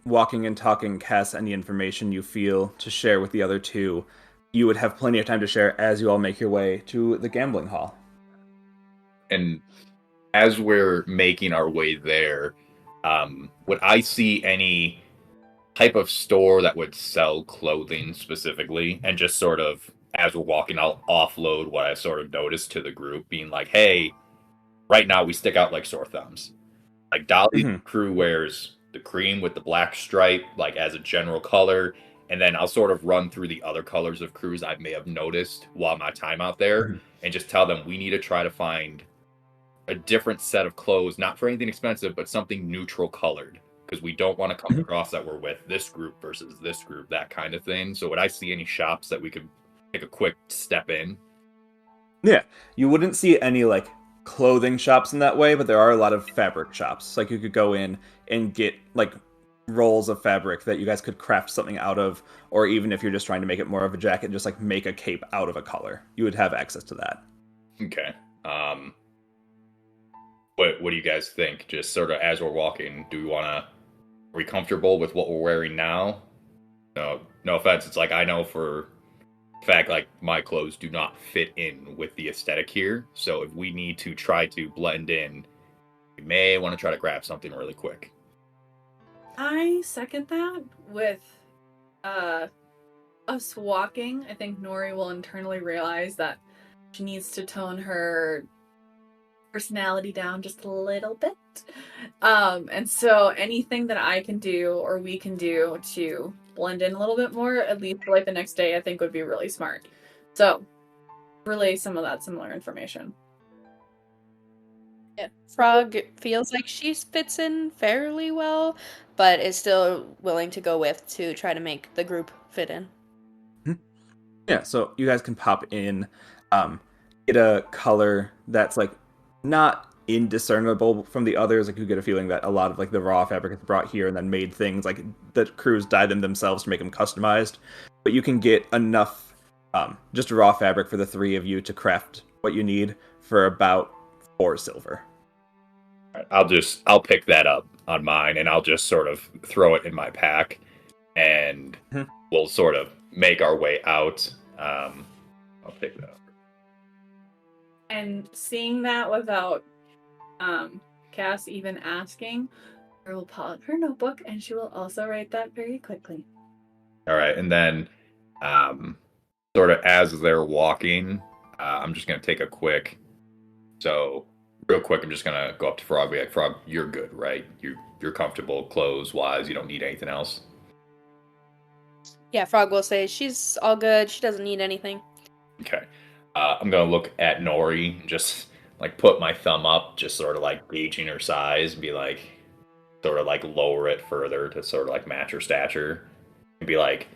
walking and talking Cass any information you feel to share with the other two. You would have plenty of time to share as you all make your way to the gambling hall. And as we're making our way there, would I see any type of store that would sell clothing specifically? And just sort of, as we're walking, I'll offload what I sort of noticed to the group, being like, hey, right now we stick out like sore thumbs. Like Dolly's crew wears the cream with the black stripe, like as a general color, And then I'll sort of run through the other colors of crews I may have noticed while my time out there and just tell them we need to try to find a different set of clothes, not for anything expensive, but something neutral colored. Because we don't want to come across that we're with this group versus this group, that kind of thing. So would I see any shops that we could take a quick step in? Yeah, you wouldn't see any like clothing shops in that way, but there are a lot of fabric shops. Like you could go in and get like rolls of fabric that you guys could craft something out of, or even if you're just trying to make it more of a jacket, just like make a cape out of a color. You would have access to that. Okay. What do you guys think? Just sort of as we're walking, are we comfortable with what we're wearing now? No offense. It's like I know for a fact, like my clothes do not fit in with the aesthetic here. So if we need to try to blend in, we may want to try to grab something really quick. I second that with us walking. I think Nori will internally realize that she needs to tone her personality down just a little bit. And so anything that I can do or we can do to blend in a little bit more, at least for like the next day, I think would be really smart. So relay some of that similar information. Yeah. Frog feels like she fits in fairly well, but is still willing to go with to try to make the group fit in. Yeah, so you guys can pop in, get a color that's like not indiscernible from the others. Like you get a feeling that a lot of like the raw fabric is brought here and then made things like the crews dye them themselves to make them customized. But you can get enough just raw fabric for the three of you to craft what you need for about 4 silver. I'll pick that up on mine and I'll just sort of throw it in my pack and we'll sort of make our way out. I'll pick that up. And seeing that without Cass even asking, I will pull out her notebook and she will also write that very quickly. All right, and then sort of as they're walking, I'm just going to take a quick, real quick, I'm just going to go up to Frog and be like, Frog, you're good, right? You're comfortable clothes-wise, you don't need anything else? Yeah, Frog will say she's all good, she doesn't need anything. Okay. I'm going to look at Nori and just like put my thumb up, just sort of like gauging her size and be like, sort of like lower it further to sort of like match her stature and be like,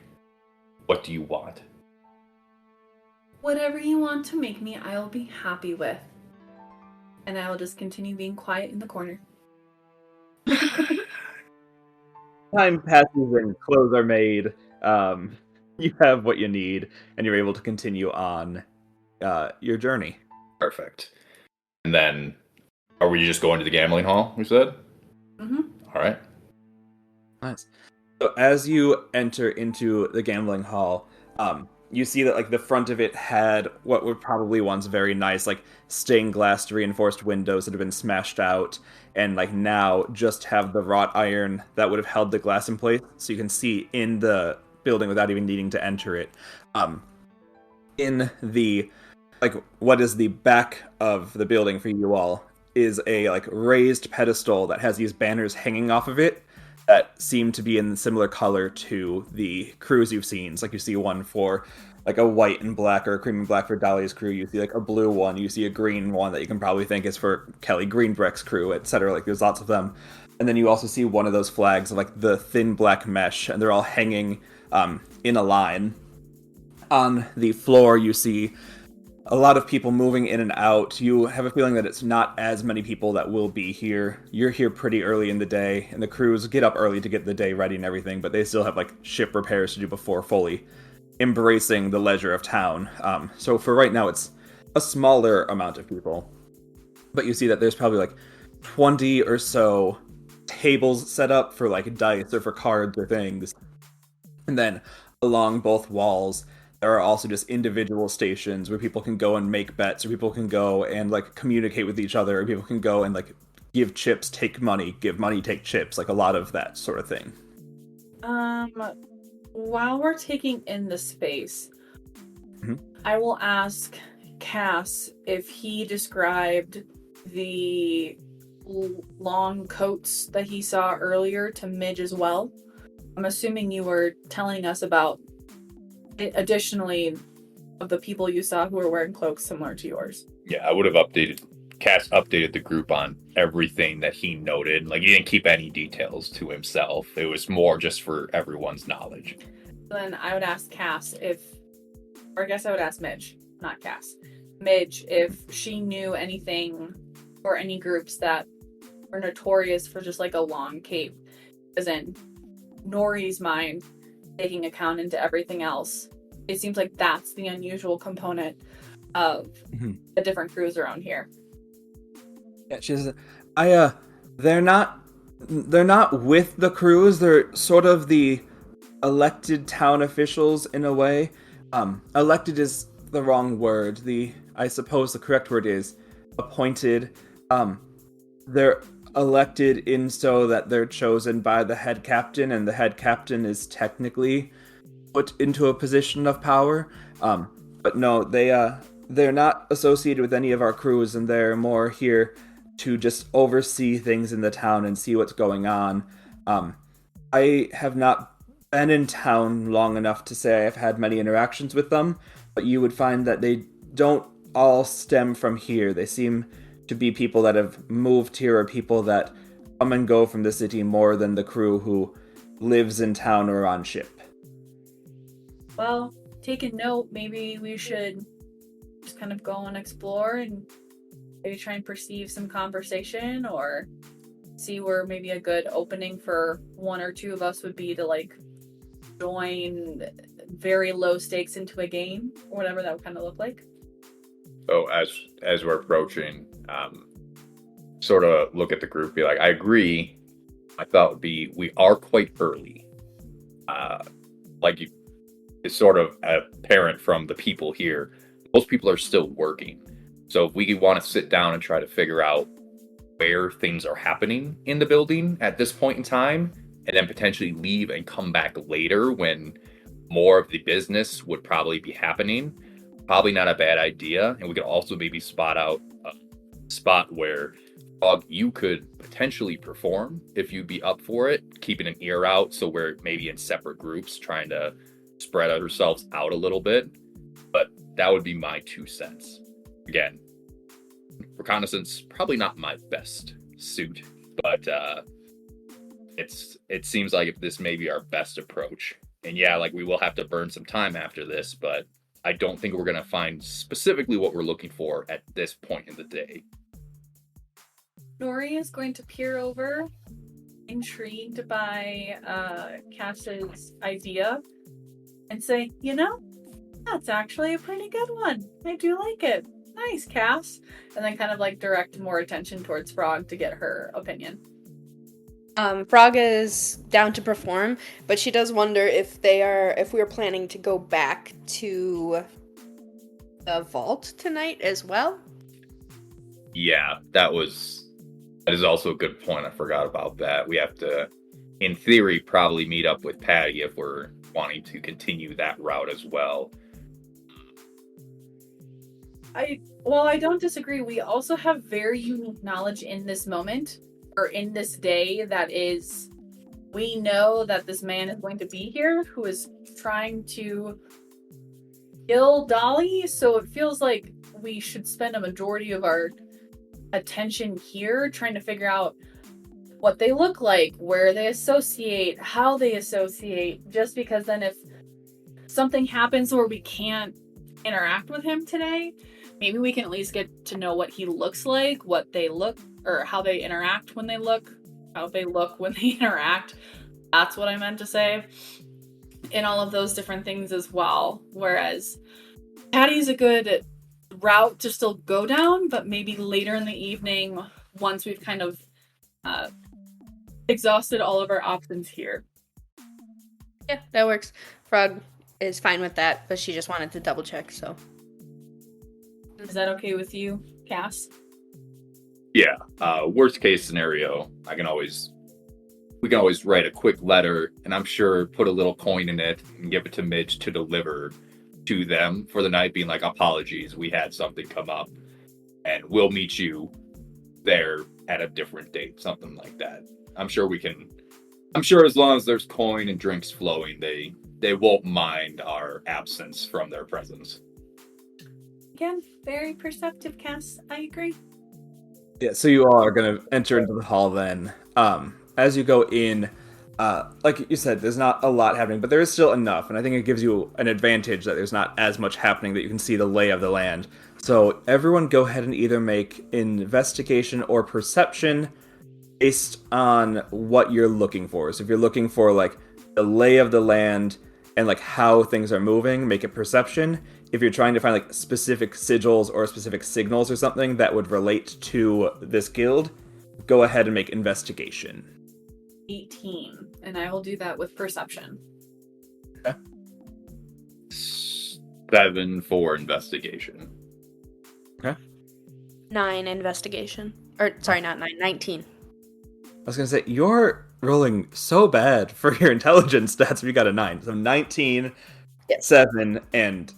what do you want? Whatever you want to make me, I will be happy with. And I will just continue being quiet in the corner. Time passes and clothes are made. You have what you need, and you're able to continue on your journey. Perfect. And then, are we just going to the gambling hall, we said? Mm-hmm. All right. Nice. So as you enter into the gambling hall, you see that like the front of it had what were probably once very nice, like stained glass reinforced windows that have been smashed out, and like now just have the wrought iron that would have held the glass in place, so you can see in the building without even needing to enter it. In the like what is the back of the building for you all is a like raised pedestal that has these banners hanging off of it that seem to be in similar color to the crews you've seen. So, like you see one for like a white and black or a cream and black for Dolly's crew. You see like a blue one. You see a green one that you can probably think is for Kelly Greenbrick's crew, etc. Like there's lots of them. And then you also see one of those flags of like the thin black mesh, and they're all hanging in a line. On the floor, you see a lot of people moving in and out. You have a feeling that it's not as many people that will be here. You're here pretty early in the day, and the crews get up early to get the day ready and everything, but they still have like ship repairs to do before fully embracing the leisure of town. So for right now, it's a smaller amount of people. But you see that there's probably like 20 or so tables set up for like dice or for cards or things. And then along both walls, there are also just individual stations where people can go and make bets, or people can go and like communicate with each other, or people can go and like give chips, take money, give money, take chips, like a lot of that sort of thing. While we're taking in the space, I will ask Cass if he described the long coats that he saw earlier to Midge as well. I'm assuming you were telling us about, additionally, of the people you saw who were wearing cloaks similar to yours. Yeah, I would have Cass updated the group on everything that he noted. Like, he didn't keep any details to himself. It was more just for everyone's knowledge. Then I would ask Cass or I guess I would ask Midge, not Cass. Midge, if she knew anything or any groups that were notorious for just like a long cape. As in Nori's mind, taking account into everything else. It seems like that's the unusual component of the different crews around here. Yeah, she says, they're not with the crews. They're sort of the elected town officials in a way. Elected is the wrong word. I suppose the correct word is appointed. They're elected in so that they're chosen by the head captain, and the head captain is technically put into a position of power. But no, they're not associated with any of our crews, and they're more here to just oversee things in the town and see what's going on. I have not been in town long enough to say I've had many interactions with them, but you would find that they don't all stem from here. They seem to be people that have moved here, or people that come and go from the city more than the crew who lives in town or on ship. Well, take a note. Maybe we should just kind of go and explore and maybe try and perceive some conversation, or see where maybe a good opening for one or two of us would be to like join very low stakes into a game, or whatever that would kind of look like. So as we're approaching, sort of look at the group, be like, I agree. My thought would be, we are quite early. It's sort of apparent from the people here. Most people are still working. So if we want to sit down and try to figure out where things are happening in the building at this point in time, and then potentially leave and come back later when more of the business would probably be happening, probably not a bad idea. And we could also maybe spot out a spot where, Frog, you could potentially perform if you'd be up for it, keeping an ear out, so we're maybe in separate groups trying to spread ourselves out a little bit. But that would be my 2 cents. Again, reconnaissance, probably not my best suit, but it seems like if this may be our best approach. And yeah, like, we will have to burn some time after this, but I don't think we're going to find specifically what we're looking for at this point in the day. Nori is going to peer over, intrigued by Cass's idea, and say, that's actually a pretty good one. I do like it. Nice, Cass. And then kind of like direct more attention towards Frog to get her opinion. Frog is down to perform, but she does wonder if we are planning to go back to the vault tonight as well. Yeah, that is also a good point. I forgot about that. We have to, in theory, probably meet up with Patty if we're wanting to continue that route as well. I don't disagree. We also have very unique knowledge in this moment, or in this day, that is, we know that this man is going to be here who is trying to kill Dolly, so it feels like we should spend a majority of our attention here trying to figure out what they look like, where they associate, how they associate, just because then if something happens where we can't interact with him today, maybe we can at least get to know what he looks like, what they look, or how they interact when they look, how they look when they interact. That's what I meant to say. In all of those different things as well. Whereas Patty's a good route to still go down, but maybe later in the evening, once we've kind of exhausted all of our options here. Yeah, that works. Frog is fine with that, but she just wanted to double check, so. Is that okay with you, Cass? Yeah. Worst case scenario, we can always write a quick letter, and I'm sure put a little coin in it and give it to Midge to deliver to them for the night, being like, apologies, we had something come up, and we'll meet you there at a different date, something like that. I'm sure we can I'm sure as long as there's coin and drinks flowing, they won't mind our absence from their presence. Again, very perceptive, Cass. I agree. Yeah, so you all are going to enter into the hall then. As you go in, like you said, there's not a lot happening, but there is still enough, and I think it gives you an advantage that there's not as much happening, that you can see the lay of the land. So everyone go ahead and either make investigation or perception based on what you're looking for. So if you're looking for like the lay of the land and like how things are moving, make it perception. If you're trying to find like specific sigils or specific signals or something that would relate to this guild, go ahead and make investigation. 18, and I will do that with perception. Okay. 7 for investigation. Okay. 9 investigation. Or, sorry, not 9, 19. I was going to say, you're rolling so bad for your intelligence stats if you got a 9. So 19, Yes. 7, and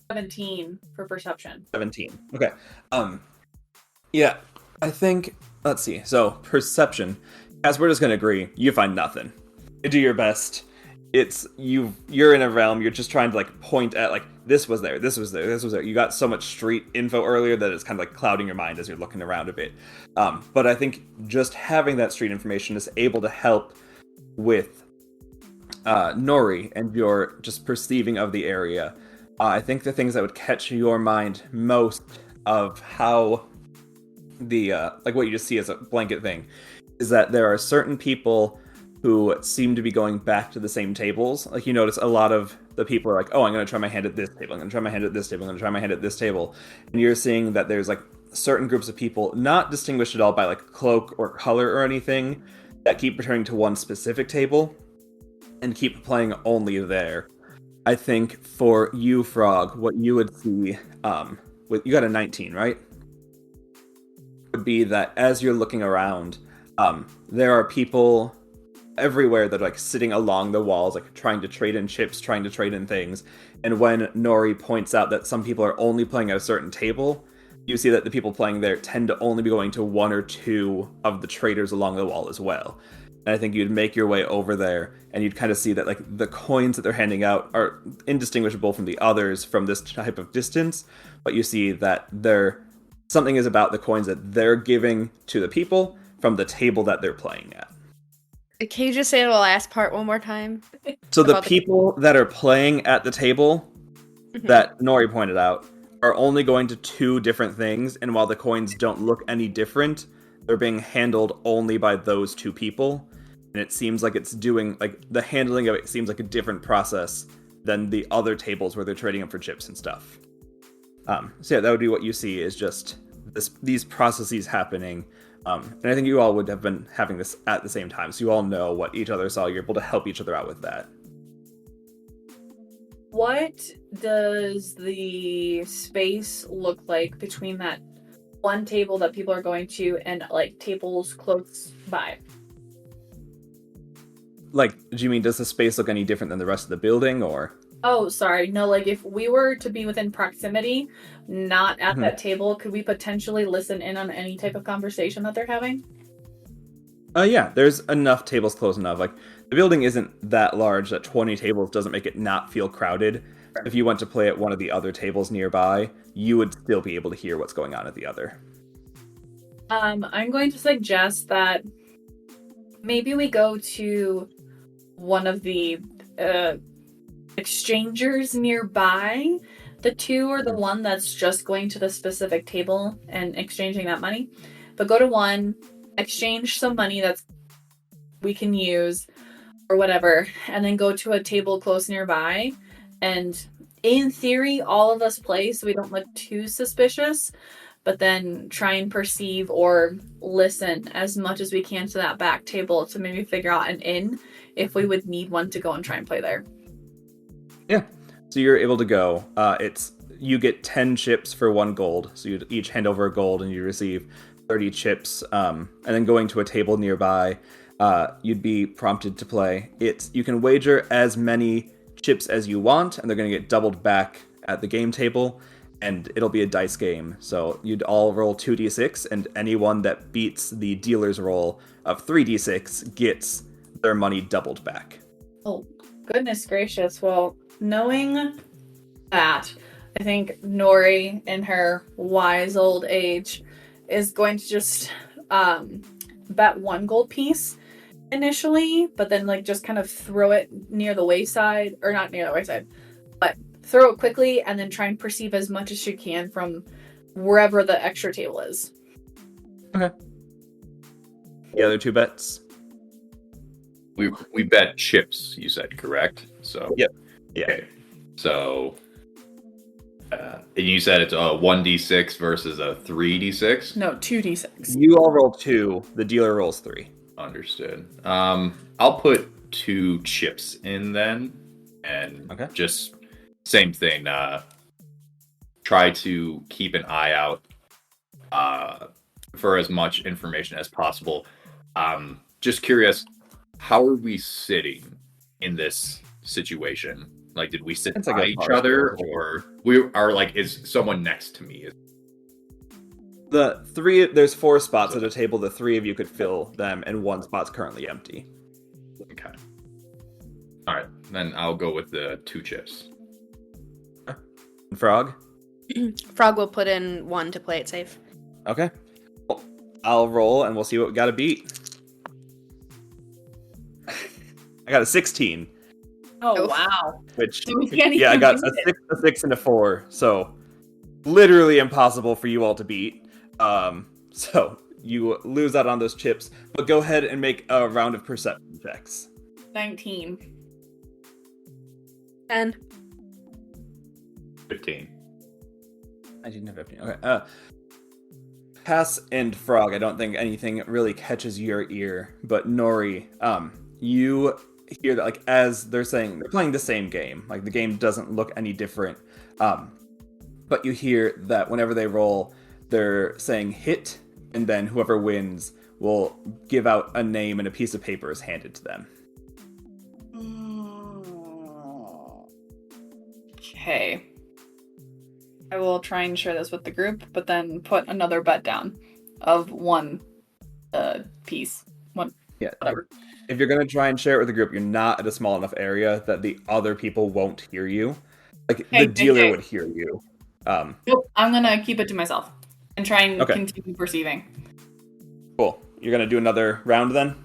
17 for perception. 17. Okay. Yeah, I think, let's see. So, perception. As we're just going to agree, you find nothing. You do your best. You're in a realm, you're just trying to like point at like, this was there, this was there, this was there. You got so much street info earlier that it's kind of like clouding your mind as you're looking around a bit. But I think just having that street information is able to help with Nori and your just perceiving of the area. I think the things that would catch your mind most of how the, like what you just see as a blanket thing, is that there are certain people who seem to be going back to the same tables. Like you notice a lot of the people are like, oh, I'm going to try my hand at this table, I'm going to try my hand at this table, I'm going to try my hand at this table. And you're seeing that there's like certain groups of people, not distinguished at all by like cloak or color or anything, that keep returning to one specific table and keep playing only there. I think for you, Frog, what you would see, you got a 19, right? Would be that as you're looking around, there are people everywhere that are like sitting along the walls, like trying to trade in chips, trying to trade in things. And when Nori points out that some people are only playing at a certain table, you see that the people playing there tend to only be going to one or two of the traders along the wall as well. And I think you'd make your way over there and you'd kind of see that like the coins that they're handing out are indistinguishable from the others from this type of distance, but you see that something is about the coins that they're giving to the people from the table that they're playing at. Can you just say the last part one more time? So the people that are playing at the table that Nori pointed out are only going to 2 different things, and while the coins don't look any different, they're being handled only by those 2 people. And it seems like it's doing, like, the handling of it seems like a different process than the other tables where they're trading them for chips and stuff. So yeah, that would be what you see, is just these processes happening. And I think you all would have been having this at the same time, so you all know what each other saw. You're able to help each other out with that. What does the space look like between that one table that people are going to and like tables close by? Like, do you mean, does the space look any different than the rest of the building, or? Oh, sorry. No, like if we were to be within proximity, not at that table, could we potentially listen in on any type of conversation that they're having? Yeah, there's enough tables close enough. Like, the building isn't that large that 20 tables doesn't make it not feel crowded. Sure. If you went to play at one of the other tables nearby, you would still be able to hear what's going on at the other. I'm going to suggest that maybe we go to one of the exchangers nearby. The 2 or the one that's just going to the specific table and exchanging that money. But go to one, exchange some money that's we can use or whatever, and then go to a table close nearby. And in theory, all of us play so we don't look too suspicious, but then try and perceive or listen as much as we can to that back table to maybe figure out an in if we would need one to go and try and play there. Yeah. So you're able to go. You get 10 chips for 1 gold. So you each hand over a gold and you receive 30 chips. And then going to a table nearby, you'd be prompted to play. You can wager as many chips as you want, and they're going to get doubled back at the game table, and it'll be a dice game. So you'd all roll 2d6, and anyone that beats the dealer's roll of 3d6 gets their money doubled back. Oh, goodness gracious. Well, knowing that, I think Nori, in her wise old age, is going to just bet 1 gold piece initially, but then like just kind of throw it near the wayside, or not near the wayside, but throw it quickly and then try and perceive as much as she can from wherever the extra table is. Okay. The other 2 bets? We bet chips, you said, correct? So Yep. Yeah. Okay. So and you said it's a 1d6 versus a 3d6? No, 2d6. You all roll 2. The dealer rolls 3. Understood. I'll put 2 chips in then, and Okay. just same thing. Try to keep an eye out for as much information as possible. Just curious, how are we sitting in this situation? Like, did we sit It's like by a each bar other, stool. or we are like, is someone next to me? There's 4 spots at a table. The 3 of you could fill them, and 1 spot's currently empty. Okay. All right, then I'll go with the 2 chips. Frog? Frog will put in 1 to play it safe. Okay. Well, I'll roll, and we'll see what we got to beat. I got a 16, Oh, Oof. wow. which So we can't yeah, I even got beat it. a 6, and a 4, so literally impossible for you all to beat. So you lose out on those chips, but go ahead and make a round of perception checks. 19. 10. 15. I didn't have 15. Okay. Cass and Frog, I don't think anything really catches your ear, but Nori, you hear that, like, as they're saying, they're playing the same game. Like, the game doesn't look any different. But you hear that whenever they roll, they're saying hit, and then whoever wins will give out a name, and a piece of paper is handed to them. Okay. I will try and share this with the group, but then put another bet down of 1 piece. 1, Yeah. whatever. If you're going to try and share it with the group, you're not at a small enough area that the other people won't hear you. Like, Okay, the dealer okay. would hear you. Nope, I'm gonna keep it to myself and try and Okay. continue perceiving. Cool. You're going to do another round then?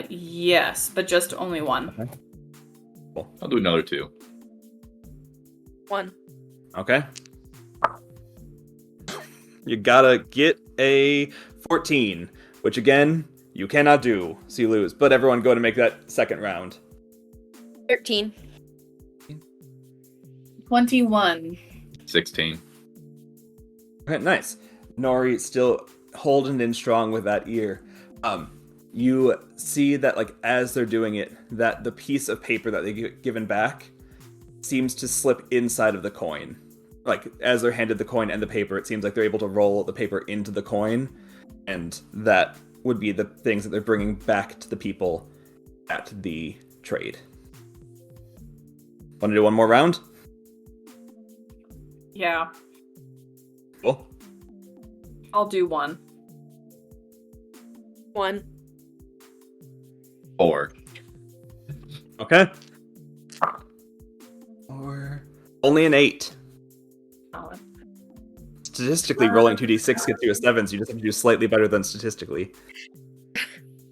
Yes, but just only 1. I'll do another 2. 1. Okay. You gotta get a 14, which again, you cannot do, so you lose. But everyone go to make that second round. 13. 21. 16. Okay, nice. Nori still holding in strong with that ear. You see that, like, as they're doing it, that the piece of paper that they get given back seems to slip inside of the coin. Like, as they're handed the coin and the paper, it seems like they're able to roll the paper into the coin, and that would be the things that they're bringing back to the people at the trade. Want to do one more round? Yeah, Cool. I'll do 1. 1. 4. Okay. Or only an 8. Solid. Statistically, rolling 2d6 gets you a 7, so you just have to do slightly better than statistically.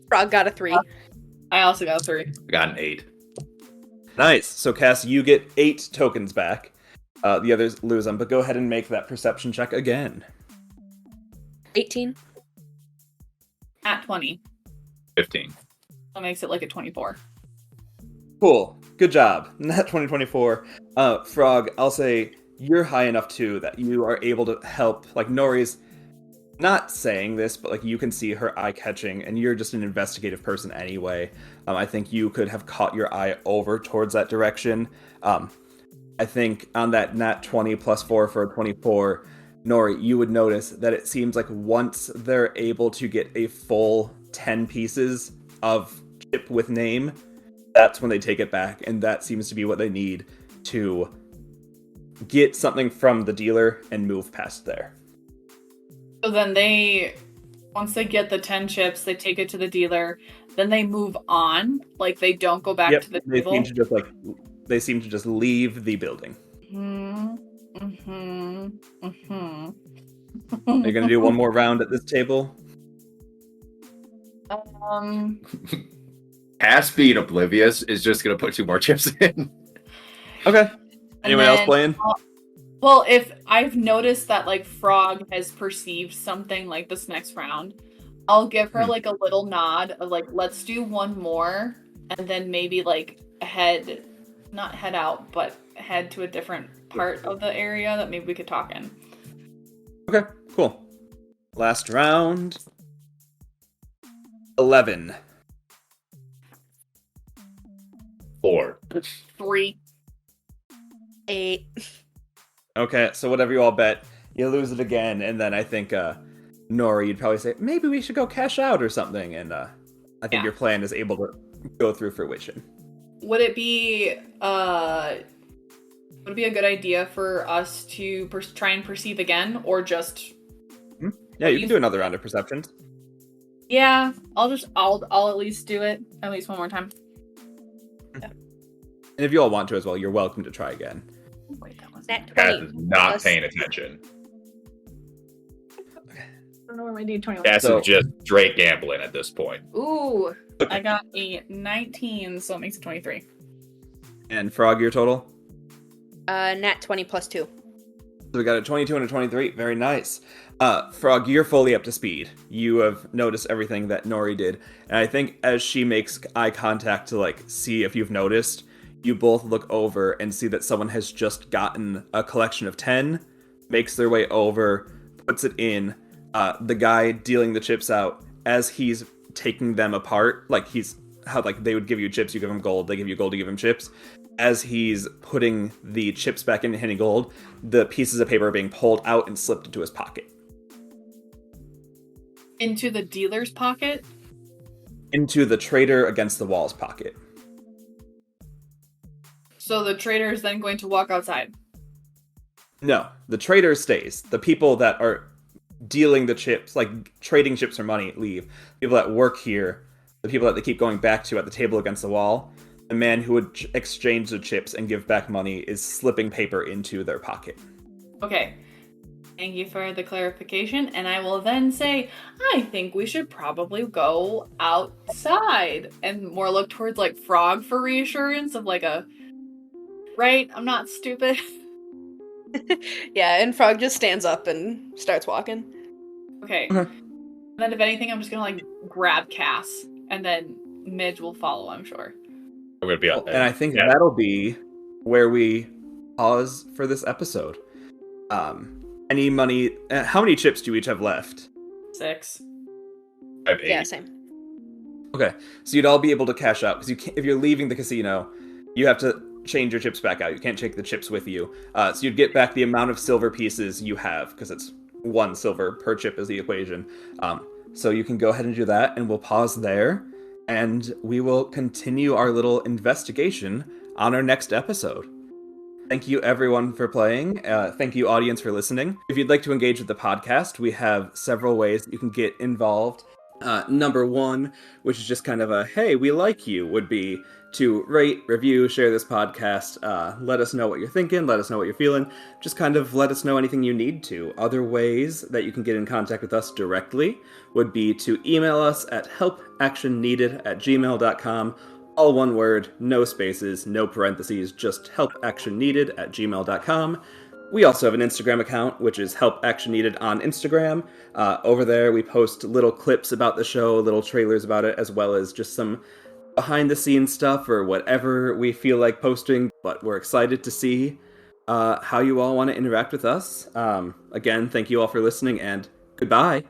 Frog got a 3. I also got 3. I got an 8. Nice. So, Cass, you get 8 tokens back. The others lose them, but go ahead and make that perception check again. 18. At 20. 15. That makes it like a 24. Cool. Good job. Not 2024. Frog, I'll say you're high enough too that you are able to help. Like, Nori's not saying this, but like, you can see her eye catching, and you're just an investigative person anyway. I think you could have caught your eye over towards that direction. I think on that nat 20 plus 4 for a 24, Nori, you would notice that it seems like once they're able to get a full 10 pieces of chip with name, that's when they take it back, and that seems to be what they need to get something from the dealer and move past there. So then once they get the 10 chips, they take it to the dealer, then they move on. Like they don't go back Yep, to the they table. seem to just leave the building. Are you gonna do one more round at this table? Past being oblivious is just gonna put 2 more chips in. Okay. Anyone else playing? Well, if I've noticed that like Frog has perceived something like this next round, I'll give her like a little nod of like, let's do one more, and then maybe like not head out, but head to a different part of the area that maybe we could talk in. Okay, cool. Last round. 11. 4. 3. 8. Okay, so whatever you all bet, you lose it again, and then I think Nori, you'd probably say, maybe we should go cash out or something, and I think your plan is able to go through fruition. Would it be a good idea for us to try and perceive again, or just? Yeah, you can do another round of perceptions. Yeah, I'll at least do it at least one more time. Yeah. And if you all want to as well, you're welcome to try again. Wait, that was Nat Cass 20. is not Plus- paying attention. I don't know where my D20 was. Cass So- is just straight gambling at this point. Ooh, I got a 19, so it makes it 23. And Frog, your total? Nat 20 plus 2. So we got a 22 and a 23. Very nice. Frog, you're fully up to speed. You have noticed everything that Nori did. And I think as she makes eye contact to, like, see if you've noticed, you both look over and see that someone has just gotten a collection of 10, makes their way over, puts it in. The guy dealing the chips out, as he's taking them apart, like he's how like they would give you chips, you give them gold, they give you gold, you give them chips. As he's putting the chips back into Henny Gold, the pieces of paper are being pulled out and slipped into his pocket. Into the dealer's pocket? Into the trader against the wall's pocket. So the trader is then going to walk outside. No, the trader stays. The people that are dealing the chips, like trading chips for money, leave. People that work here, the people that they keep going back to at the table against the wall, the man who would exchange the chips and give back money is slipping paper into their pocket. Okay. Thank you for the clarification. And I will then say, I think we should probably go outside. And more look towards like Frog for reassurance of like right? I'm not stupid. Yeah, and Frog just stands up and starts walking. Okay. Okay. And then if anything, I'm just gonna like grab Cass. And then Midge will follow, I'm sure. I'm gonna be out there. And I think that'll be where we pause for this episode. Any money? How many chips do you each have left? 6. I have 8. Yeah, same. Okay, so you'd all be able to cash out because if you're leaving the casino, you have to change your chips back out. You can't take the chips with you. So you'd get back the amount of silver pieces you have because it's 1 silver per chip is the equation. So you can go ahead and do that, and we'll pause there, and we will continue our little investigation on our next episode. Thank you, everyone, for playing. Thank you, audience, for listening. If you'd like to engage with the podcast, we have several ways that you can get involved. Number 1, which is just kind of a, hey, we like you, would be to rate, review, share this podcast. Let us know what you're thinking. Let us know what you're feeling. Just kind of let us know anything you need to. Other ways that you can get in contact with us directly would be to email us at helpactionneeded@gmail.com. All one word, no spaces, no parentheses, just helpactionneeded@gmail.com. We also have an Instagram account, which is helpactionneeded on Instagram. Over there, we post little clips about the show, little trailers about it, as well as just some behind-the-scenes stuff or whatever we feel like posting. But we're excited to see how you all want to interact with us. Again, thank you all for listening, and goodbye.